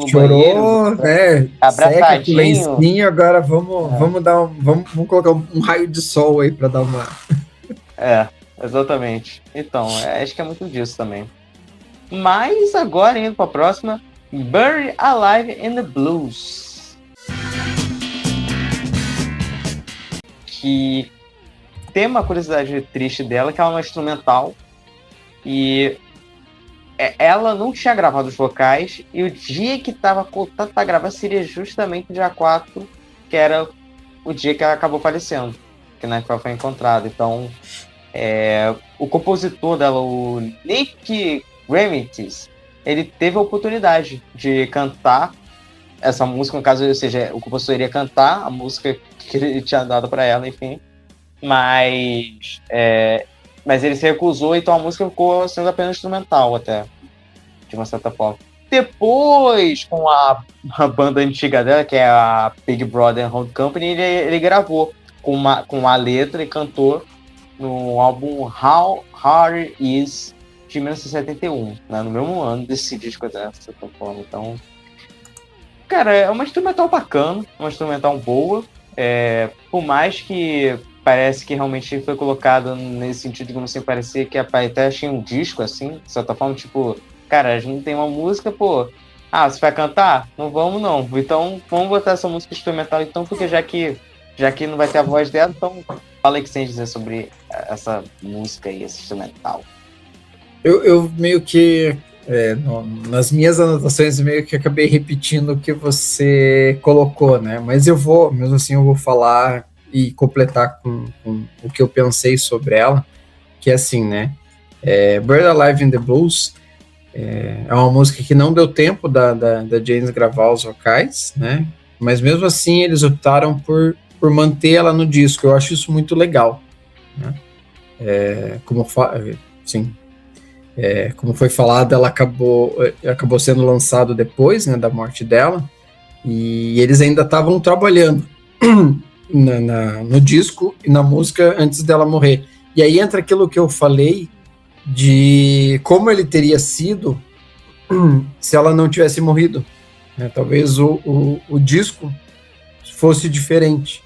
no Chorou, banheiro. né? Seca com Abraçadinho. lencinho, agora vamos colocar um raio de sol aí pra dar uma. É, exatamente. Então, acho que é muito disso também. Mas agora, indo pra próxima, Buried Alive in the Blues. Que tem uma curiosidade triste dela, que ela é uma instrumental. E ela não tinha gravado os vocais. E o dia que tava contado pra gravar seria justamente o dia 4, que era o dia que ela acabou falecendo. Que na qual foi encontrada. Então, o compositor dela, o Nick Remedies, ele teve a oportunidade de cantar essa música, no caso, ou seja, o compositor iria cantar a música que ele tinha dado para ela, enfim, mas ele se recusou, então a música ficou sendo apenas instrumental até, de uma certa forma. Depois, com a banda antiga dela, que é a Big Brother Road Company, ele gravou com a letra e cantou no álbum How Hard Is, de 1971, né? No mesmo ano desse disco, de certa forma. Então, cara, é uma instrumental bacana, uma instrumental boa, por mais que parece que realmente foi colocado nesse sentido de como assim, parecia que até achei um disco, assim, de certa forma, tipo, cara, a gente tem uma música, pô, você vai cantar? Não vamos não, então vamos botar essa música instrumental então, porque já que não vai ter a voz dela, então fala aí o que você tem a dizer sobre essa música e esse instrumental. Eu meio que, nas minhas anotações, meio que acabei repetindo o que você colocou, né? Mas mesmo assim, eu vou falar e completar com o que eu pensei sobre ela, que é assim, né? Buried Alive in the Blues é uma música que não deu tempo da Janis gravar os vocais, né? Mas mesmo assim, eles optaram por manter ela no disco. Eu acho isso muito legal, né? Como foi falado, ela acabou sendo lançado depois, né, da morte dela, e eles ainda estavam trabalhando no disco e na música antes dela morrer. E aí entra aquilo que eu falei de como ele teria sido se ela não tivesse morrido, né? Talvez o disco fosse diferente,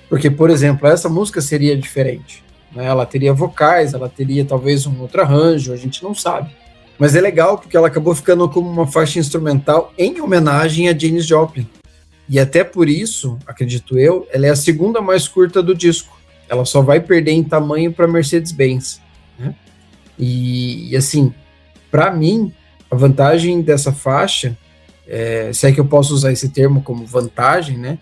porque, por exemplo, essa música seria diferente, né? Ela teria vocais, ela teria talvez um outro arranjo, a gente não sabe. Mas é legal porque ela acabou ficando como uma faixa instrumental em homenagem a Janis Joplin. E até por isso, acredito eu, ela é a segunda mais curta do disco. Ela só vai perder em tamanho para Mercedes-Benz, né? E assim, para mim, a vantagem dessa faixa, se é que eu posso usar esse termo como vantagem, né?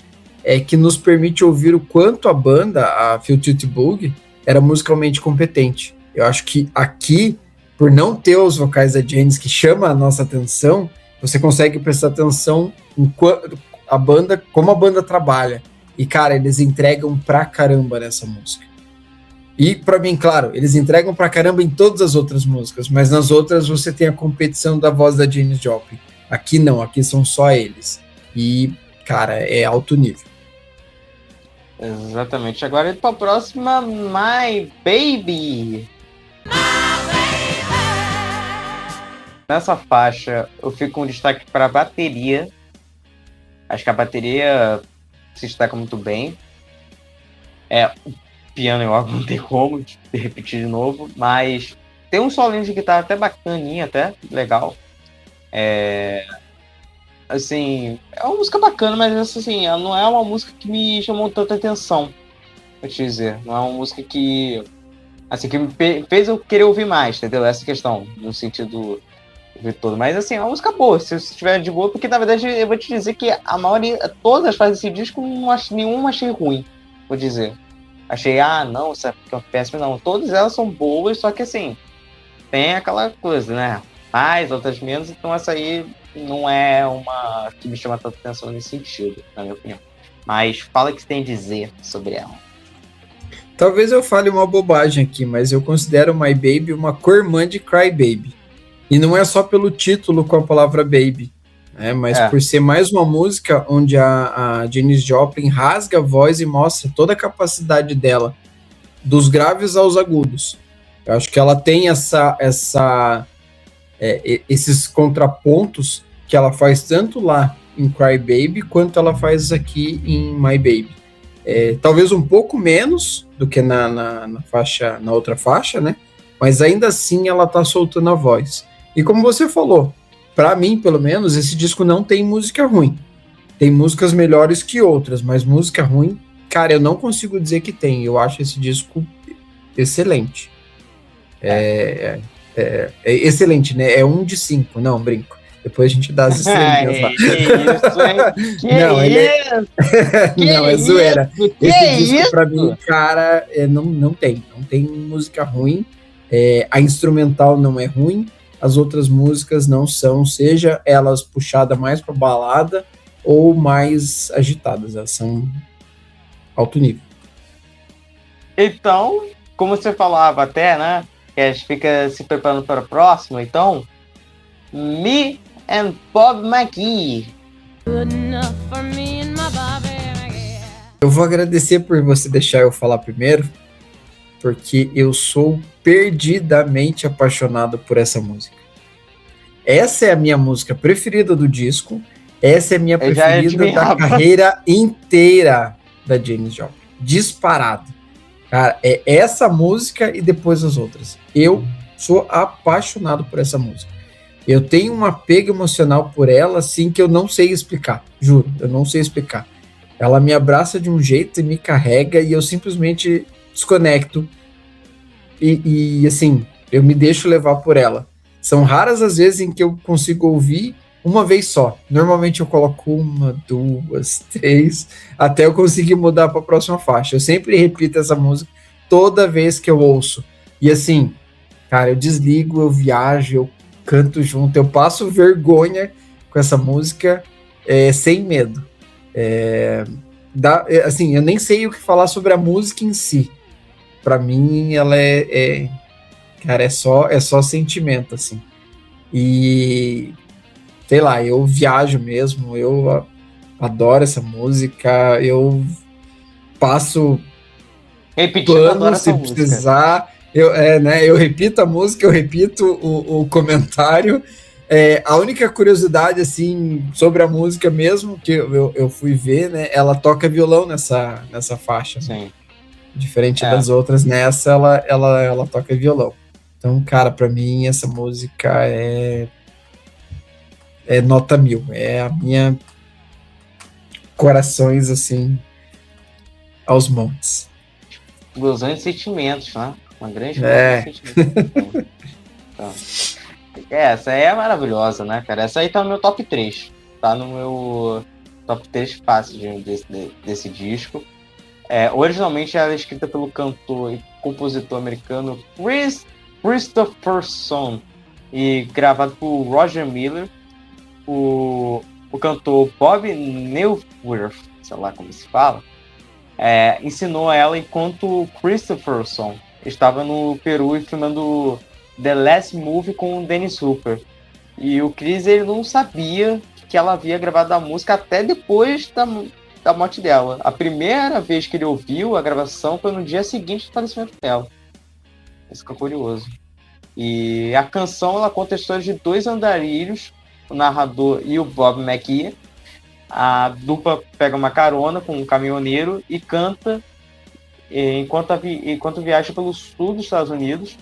É que nos permite ouvir o quanto a banda, a Feel It Bug, era musicalmente competente. Eu acho que aqui, por não ter os vocais da Janis que chama a nossa atenção, você consegue prestar atenção em como a banda trabalha. E, cara, eles entregam pra caramba nessa música. E, pra mim, claro, eles entregam pra caramba em todas as outras músicas, mas nas outras você tem a competição da voz da Janis Joplin. Aqui não, aqui são só eles. E, cara, é alto nível. Exatamente. Agora indo pra próxima, My Baby. Nessa faixa, eu fico com destaque para a bateria. Acho que a bateria se destaca muito bem. O piano e o órgão não tem como repetir de novo, mas tem um solinho de guitarra até bacaninha, até legal. Assim, é uma música bacana, mas assim, ela não é uma música que me chamou tanta atenção, vou te dizer. Não é uma música que, assim, que me fez eu querer ouvir mais, entendeu? Essa questão, no sentido de todo. Mas assim, é uma música boa, se você estiver de boa, porque na verdade eu vou te dizer que a maioria, todas as fases desse disco, nenhuma achei ruim, vou dizer. Achei, não, isso é péssimo, não. Todas elas são boas, só que assim, tem aquela coisa, né? Mais, outras menos, então essa aí não é uma que me chama tanta atenção nesse sentido, na minha opinião. Mas fala o que você tem a dizer sobre ela. Talvez eu fale uma bobagem aqui, mas eu considero My Baby uma co-irmã de Cry Baby. E não é só pelo título com a palavra baby, né? Mas por ser mais uma música onde a Janis Joplin rasga a voz e mostra toda a capacidade dela, dos graves aos agudos. Eu acho que ela tem esses contrapontos que ela faz tanto lá em Cry Baby, quanto ela faz aqui em My Baby. Talvez um pouco menos do que na outra faixa, né? Mas ainda assim ela tá soltando a voz. E como você falou, para mim, pelo menos, esse disco não tem música ruim. Tem músicas melhores que outras, mas música ruim, cara, eu não consigo dizer que tem. Eu acho esse disco excelente. Excelente, né? É 1 de 5, não, brinco. Depois a gente dá as estrelinhas lá. Não, é zoeira. Esse disco, pra mim, cara, não tem música ruim. A instrumental não é ruim. As outras músicas não são, seja elas puxadas mais para balada ou mais agitadas, elas são alto nível. Então, como você falava até, né, que a gente fica se preparando para o próximo, então, Me and Bob McGee. Eu vou agradecer por você deixar eu falar primeiro, porque eu sou perdidamente apaixonado por essa música. Essa é a minha música preferida do disco, essa é a minha preferida da carreira inteira da Janis Joplin, disparado. Cara, é essa música e depois as outras. Eu sou apaixonado por essa música. Eu tenho um apego emocional por ela, assim, que eu não sei explicar, juro, eu não sei explicar. Ela me abraça de um jeito e me carrega e eu simplesmente desconecto e assim, eu me deixo levar por ela. São raras as vezes em que eu consigo ouvir uma vez só. Normalmente eu coloco 1, 2, 3, até eu conseguir mudar para a próxima faixa. Eu sempre repito essa música toda vez que eu ouço. E assim, cara, eu desligo, eu viajo, eu canto junto, eu passo vergonha com essa música sem medo. Assim, eu nem sei o que falar sobre a música em si. Para mim, ela cara, é só sentimento, assim. E, sei lá, eu viajo mesmo, eu adoro essa música, eu passo pano se precisar, eu repito a música, eu repito o comentário. A única curiosidade, assim, sobre a música mesmo, que eu fui ver, né, ela toca violão nessa faixa. Sim. Diferente das outras, nessa ela toca violão. Então, cara, pra mim essa música é nota 1000. É a minha corações, assim, aos montes. Explosão de sentimentos, né? Uma grande explosão de sentimentos. Então, essa aí é maravilhosa, né, cara? Essa aí tá no meu top 3. Tá no meu top 3 fácil desse disco. Originalmente ela é escrita pelo cantor e compositor americano Kristofferson e gravado por Roger Miller. O cantor Bob Neuwirth, sei lá como se fala, ensinou a ela enquanto Kristofferson estava no Peru e filmando The Last Movie com o Dennis Hopper. E o Chris, ele não sabia que ela havia gravado a música até depois da morte dela. A primeira vez que ele ouviu a gravação foi no dia seguinte do falecimento dela. Isso fica curioso. E a canção, ela conta a história de 2 andarilhos, o narrador e o Bob McGee. A dupla pega uma carona com um caminhoneiro e canta enquanto viaja pelo sul dos Estados Unidos,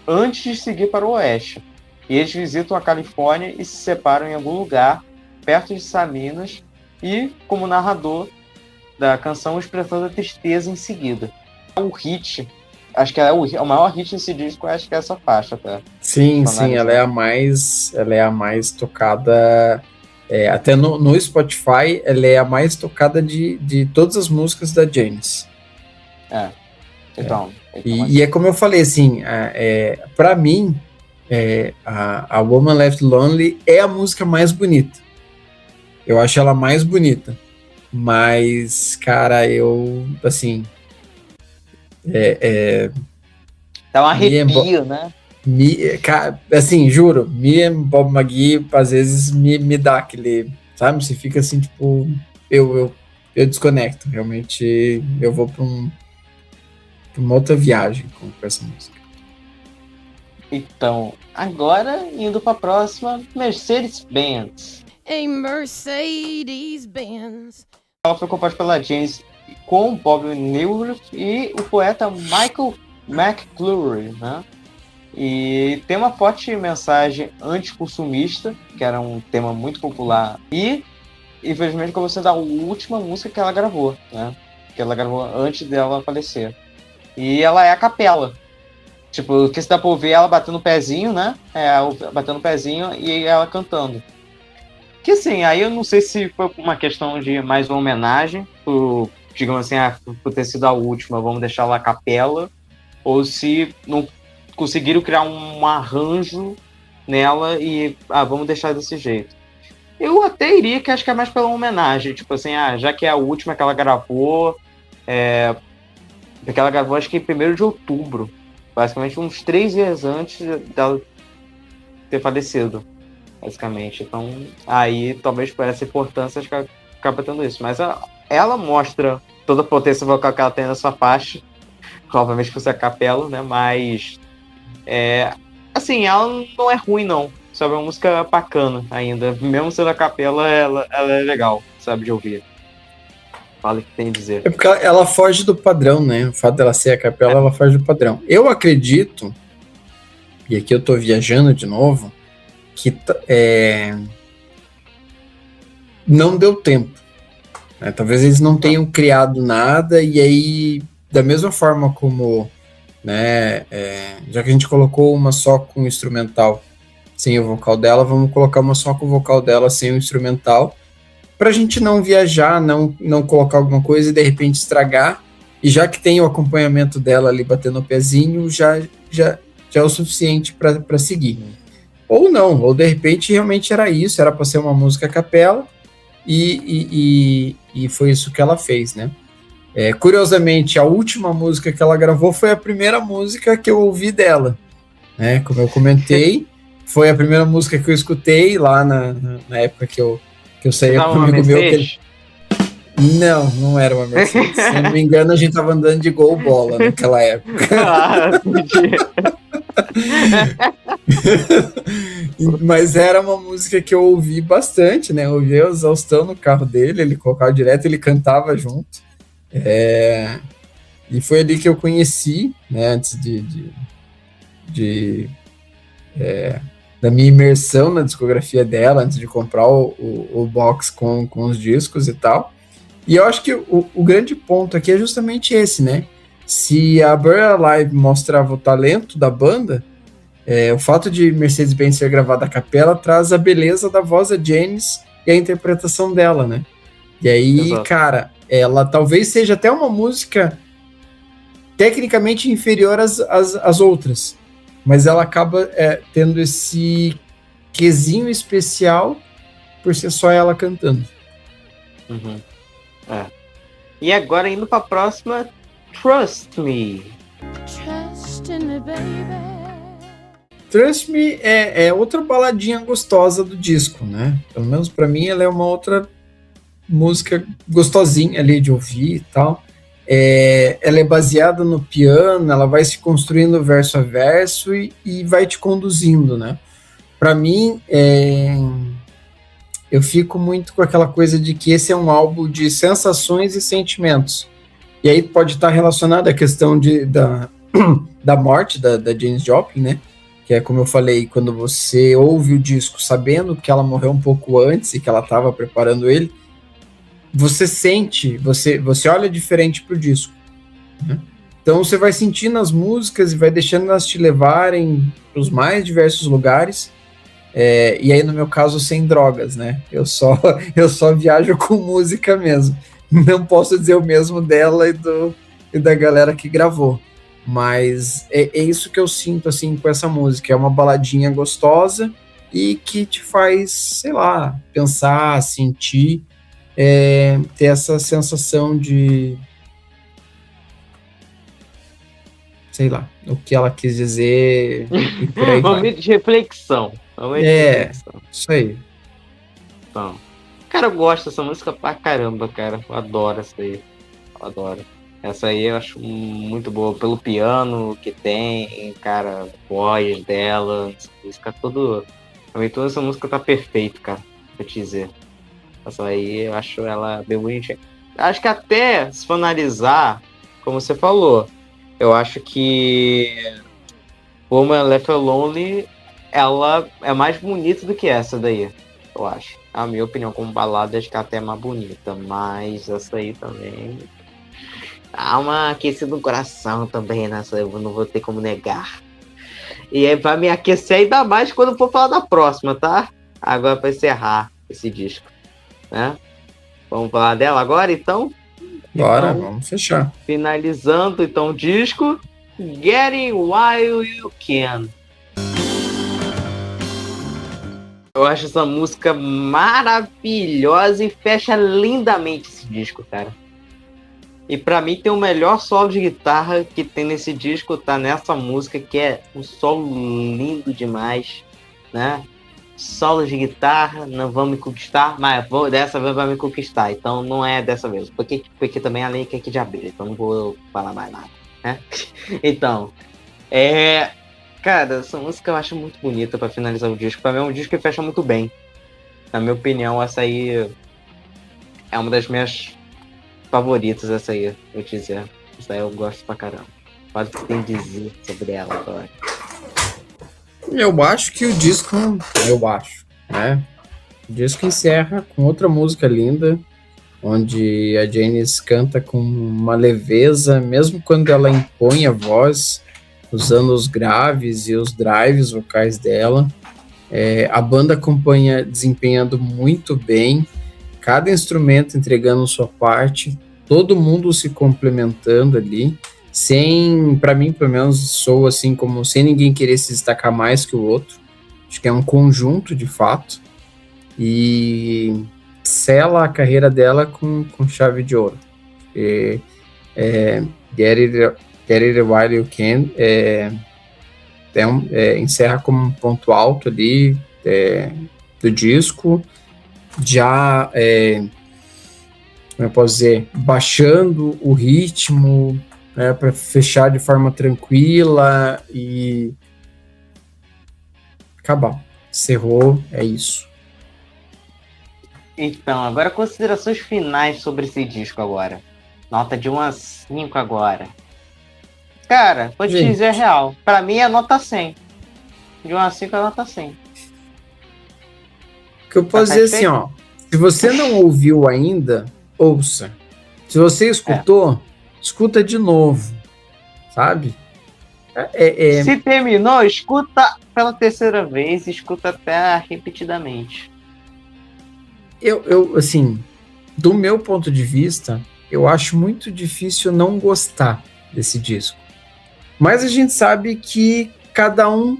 antes de seguir para o oeste. E eles visitam a Califórnia e se separam em algum lugar perto de Salinas, e como narrador da canção expressando a tristeza em seguida. O hit, acho que o maior hit desse disco, acho que é essa faixa, tá? Sim, ela é a mais tocada, até no Spotify, ela é a mais tocada de todas as músicas da Janis. Então, e é como eu falei, assim, para mim, A Woman Left Lonely é a música mais bonita. Eu acho ela mais bonita. Mas, cara, eu, assim... Dá um arrepio, né? Assim, juro, Me and Bob McGee, às vezes, me dá aquele... Sabe? Você fica assim, tipo... Eu desconecto. Realmente, eu vou pra uma outra viagem com essa música. Então, agora, indo pra próxima, Mercedes-Benz. A Mercedes-Benz. Ela foi composta pela Janis com Bob Newhart e o poeta Michael McClure, né? E tem uma forte mensagem anticonsumista, que era um tema muito popular, e infelizmente acabou sendo a última música que ela gravou, né? Que ela gravou antes dela falecer. E ela é a capela. Tipo, que se dá pra ouvir ela batendo o pezinho, né? Batendo o pezinho e ela cantando. Que assim, aí eu não sei se foi uma questão de mais uma homenagem, digamos assim, por ter sido a última, vamos deixar ela a capela, ou se não conseguiram criar um arranjo nela e vamos deixar desse jeito. Eu até iria que acho que é mais pela homenagem, tipo assim, já que é a última que ela gravou, porque ela gravou acho que em 1º de outubro, basicamente uns 3 dias antes dela ter falecido, basicamente. Então, aí, talvez por essa importância, acho que acaba tendo isso. Mas ela mostra toda a potência vocal que ela tem nessa faixa, obviamente por ser a capela, né? Mas, assim, ela não é ruim, não. Sabe, é uma música bacana ainda. Mesmo sendo a capela, ela é legal, sabe, de ouvir. Fala o que tem a dizer. É porque ela foge do padrão, né? O fato dela ser a capela, ela foge do padrão. Eu acredito, e aqui eu tô viajando de novo, que não deu tempo. Né? Talvez eles não tenham criado nada, e aí, da mesma forma como, né, já que a gente colocou uma só com o instrumental sem o vocal dela, vamos colocar uma só com o vocal dela sem o instrumental, pra gente não viajar, não colocar alguma coisa e de repente estragar, e já que tem o acompanhamento dela ali batendo o pezinho, já é o suficiente para seguir. Ou não, ou de repente realmente era isso, era para ser uma música a capela, e foi isso que ela fez, né? Curiosamente, a última música que ela gravou foi a primeira música que eu ouvi dela, né? Como eu comentei, foi a primeira música que eu escutei lá na época que eu saía com um amigo meu. Não era uma Mercedes. Se eu não me engano, a gente tava andando de Gol Bola naquela época. Mas era uma música que eu ouvi bastante, né? Eu ouvi a exaustão no carro dele, ele colocava direto, ele cantava junto. E foi ali que eu conheci, né? Antes da minha imersão na discografia dela, antes de comprar o box com os discos e tal. E eu acho que o grande ponto aqui é justamente esse, né? Se a Buried Alive mostrava o talento da banda, o fato de Mercedes-Benz ser gravada a capela traz a beleza da voz da Janis e a interpretação dela, né? E aí, exato, cara, ela talvez seja até uma música tecnicamente inferior às outras, mas ela acaba tendo esse quesinho especial por ser só ela cantando. Uhum. E agora, indo pra próxima, Trust Me. Trust in me, baby. Trust Me é outra baladinha gostosa do disco, né? Pelo menos pra mim ela é uma outra música gostosinha ali de ouvir e tal. Ela é baseada no piano, ela vai se construindo verso a verso e vai te conduzindo, né? Pra mim, eu fico muito com aquela coisa de que esse é um álbum de sensações e sentimentos. E aí pode estar relacionado à questão da morte da Janis Joplin, né? Que é como eu falei, quando você ouve o disco sabendo que ela morreu um pouco antes e que ela estava preparando ele, você sente, você olha diferente pro disco, né? Então você vai sentindo as músicas e vai deixando elas te levarem para os mais diversos lugares, e aí no meu caso sem drogas, né? Eu só viajo com música mesmo. Não posso dizer o mesmo dela e da galera que gravou. Mas é isso que eu sinto, assim, com essa música. É uma baladinha gostosa e que te faz, sei lá, pensar, sentir, ter essa sensação de, sei lá, o que ela quis dizer e por aí vai. Momento de reflexão. Isso aí. Então, cara, eu gosto dessa música pra caramba, cara. Eu adoro essa aí. Eu adoro. Essa aí eu acho muito boa. Pelo piano que tem, cara, a voz dela, essa música tudo. Pra mim, toda essa música tá perfeito, cara. Pra te dizer. Essa aí eu acho ela bem bonitinha. Acho que até, se for analisar, como você falou, eu acho que Woman Left Alone, ela é mais bonita do que essa daí, eu acho. A minha opinião, como balada, acho que ela até é mais bonita, mas essa aí também dá uma aquecida no coração também, nessa, eu não vou ter como negar. E aí vai me aquecer ainda mais quando for falar da próxima, tá? Agora para encerrar esse disco, né? Vamos falar dela agora, então? Bora, Então, vamos fechar. finalizando, então, o disco Getting While You Can. Eu acho essa música maravilhosa e fecha lindamente esse disco, cara. E pra mim tem o melhor solo de guitarra que tem nesse disco, tá nessa música, que é um solo lindo demais, né? Solo de guitarra, não vão me conquistar, mas dessa vez vai me conquistar. Então não é dessa vez, porque também é a lei que é aqui de abelha, então não vou falar mais nada, né? Então, cara, essa música eu acho muito bonita pra finalizar o disco. Pra mim é um disco que fecha muito bem. Na minha opinião, essa aí é uma das minhas favoritas, essa aí, vou te dizer. Essa aí eu gosto pra caramba. Fala o que tem a dizer sobre ela agora. Eu acho que o disco, né? O disco encerra com outra música linda, onde a Janis canta com uma leveza, mesmo quando ela impõe a voz, usando os graves e os drives vocais dela. A banda acompanha desempenhando muito bem, cada instrumento entregando sua parte, todo mundo se complementando ali, para mim, pelo menos, sou assim, como sem ninguém querer se destacar mais que o outro. Acho que é um conjunto, de fato, e sela a carreira dela com chave de ouro. Get It While You Can encerra como um ponto alto ali do disco, já, como eu posso dizer, baixando o ritmo, para fechar de forma tranquila e acabar. Encerrou, é isso. Então, agora considerações finais sobre esse disco agora. Nota de 1 a 5 agora. Cara, vou te dizer a real. Pra mim é nota 100. De 1 a 5 é nota 100. O que eu posso dizer assim, ó. Se você não ouviu ainda, ouça. Se você escutou, escuta de novo. Sabe? Se terminou, escuta pela terceira vez, escuta até repetidamente. Eu, assim, do meu ponto de vista, eu acho muito difícil não gostar desse disco. Mas a gente sabe que cada um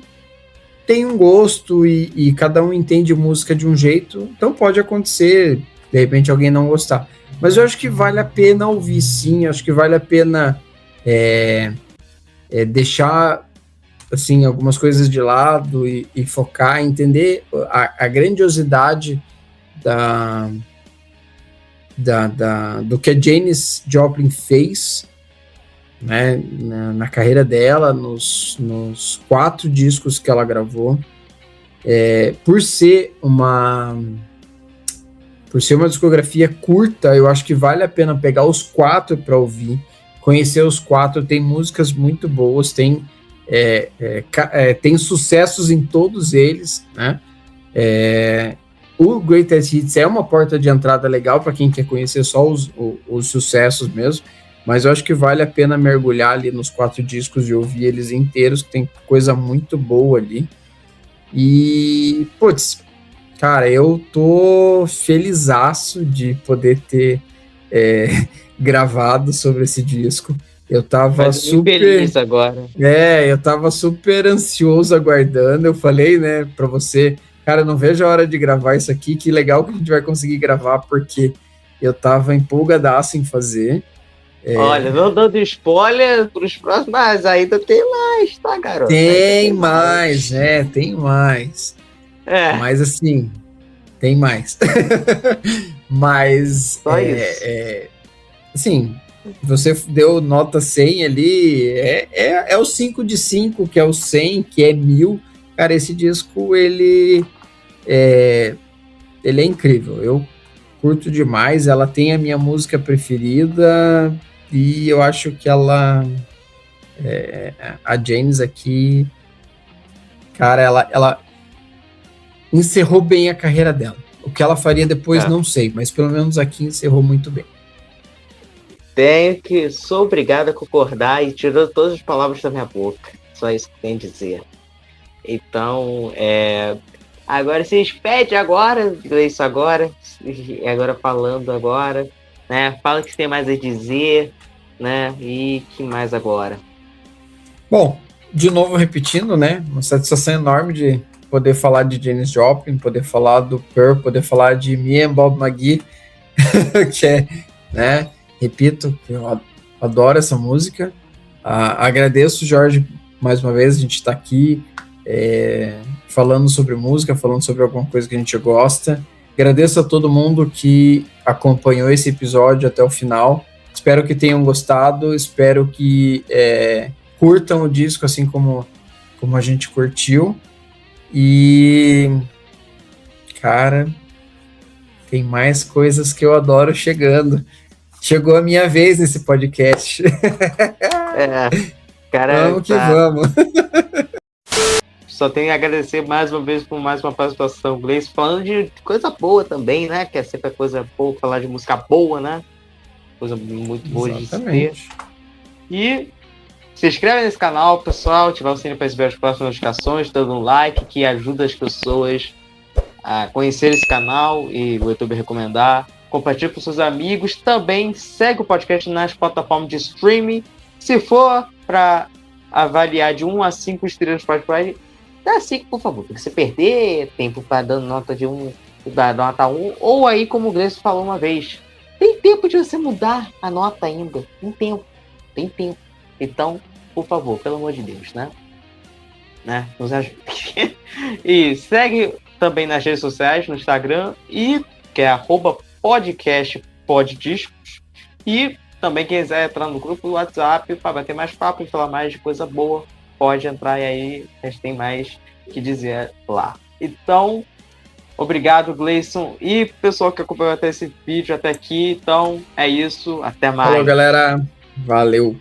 tem um gosto e cada um entende música de um jeito, então pode acontecer, de repente, alguém não gostar. Mas eu acho que vale a pena ouvir, sim, acho que vale a pena deixar assim, algumas coisas de lado e focar, entender a grandiosidade do que a Janis Joplin fez, né, na carreira dela, nos 4 discos que ela gravou, por ser uma discografia curta, eu acho que vale a pena pegar os 4 para ouvir, conhecer os 4, tem músicas muito boas, tem sucessos em todos eles, né? O Greatest Hits é uma porta de entrada legal para quem quer conhecer só os sucessos mesmo, mas eu acho que vale a pena mergulhar ali nos 4 discos e ouvir eles inteiros, que tem coisa muito boa ali. E, putz, cara, eu tô felizaço de poder ter gravado sobre esse disco. Eu tava Mas super... feliz agora. eu tava super ansioso aguardando. Eu falei, né, pra você, cara, eu não vejo a hora de gravar isso aqui, que legal que a gente vai conseguir gravar, porque eu tava empolgadaço em fazer. Olha, não dando spoiler pros próximos, mas ainda tem mais, tá, garoto? Tem mais, tem mais. É, Mas assim, tem mais. Mas, só isso. assim, você deu nota 100 ali, é o 5 de 5, que é o 100, que é 1000. Cara, esse disco, ele é incrível. Eu curto demais, ela tem a minha música preferida e eu acho que a Janis aqui, cara, ela encerrou bem a carreira dela. O que ela faria depois, não sei, mas pelo menos aqui encerrou muito bem. Sou obrigado a concordar e tirou todas as palavras da minha boca. Só isso que tem a dizer. Então, agora se despede agora, isso agora falando agora, né? Fala o que tem mais a dizer, né? E que mais agora? Bom, de novo repetindo, né? Uma satisfação enorme de poder falar de Janis Joplin, poder falar do Pearl, poder falar de Me and Bob McGee, que é, né? Repito, eu adoro essa música. Agradeço, Jorge, mais uma vez, a gente está aqui falando sobre música, falando sobre alguma coisa que a gente gosta. Agradeço a todo mundo que acompanhou esse episódio até o final. Espero que tenham gostado, espero que curtam o disco assim como a gente curtiu. E, cara, tem mais coisas que eu adoro chegando. Chegou a minha vez nesse podcast. Cara, vamos que vamos. Só tenho a agradecer mais uma vez por mais uma participação, Gleice, falando de coisa boa também, né? Que é sempre coisa boa, falar de música boa, né? Coisa muito boa. Exatamente. De se ter. E se inscreve nesse canal, pessoal, ativar o sininho para receber as próximas notificações, dando um like, que ajuda as pessoas a conhecer esse canal e o YouTube recomendar. Compartilhe com seus amigos. Também segue o podcast nas plataformas de streaming. Se for para avaliar de 1 a 5 estrelas no Spotify, dá 5, por favor. Porque se perder tempo para dar nota de 1, dar nota 1, ou aí, como o Gleice falou uma vez, tem tempo de você mudar a nota ainda. Tem tempo. Então, por favor, pelo amor de Deus, né? Nos ajude. E segue também nas redes sociais, no Instagram, que é @podcastpoddiscos. E também quem quiser entrar no grupo do WhatsApp para bater mais papo e falar mais de coisa boa, pode entrar e aí a gente tem mais que dizer lá. Então, obrigado, Gleison. E pessoal que acompanhou até esse vídeo, até aqui. Então, é isso. Até mais. Falou, galera. Valeu.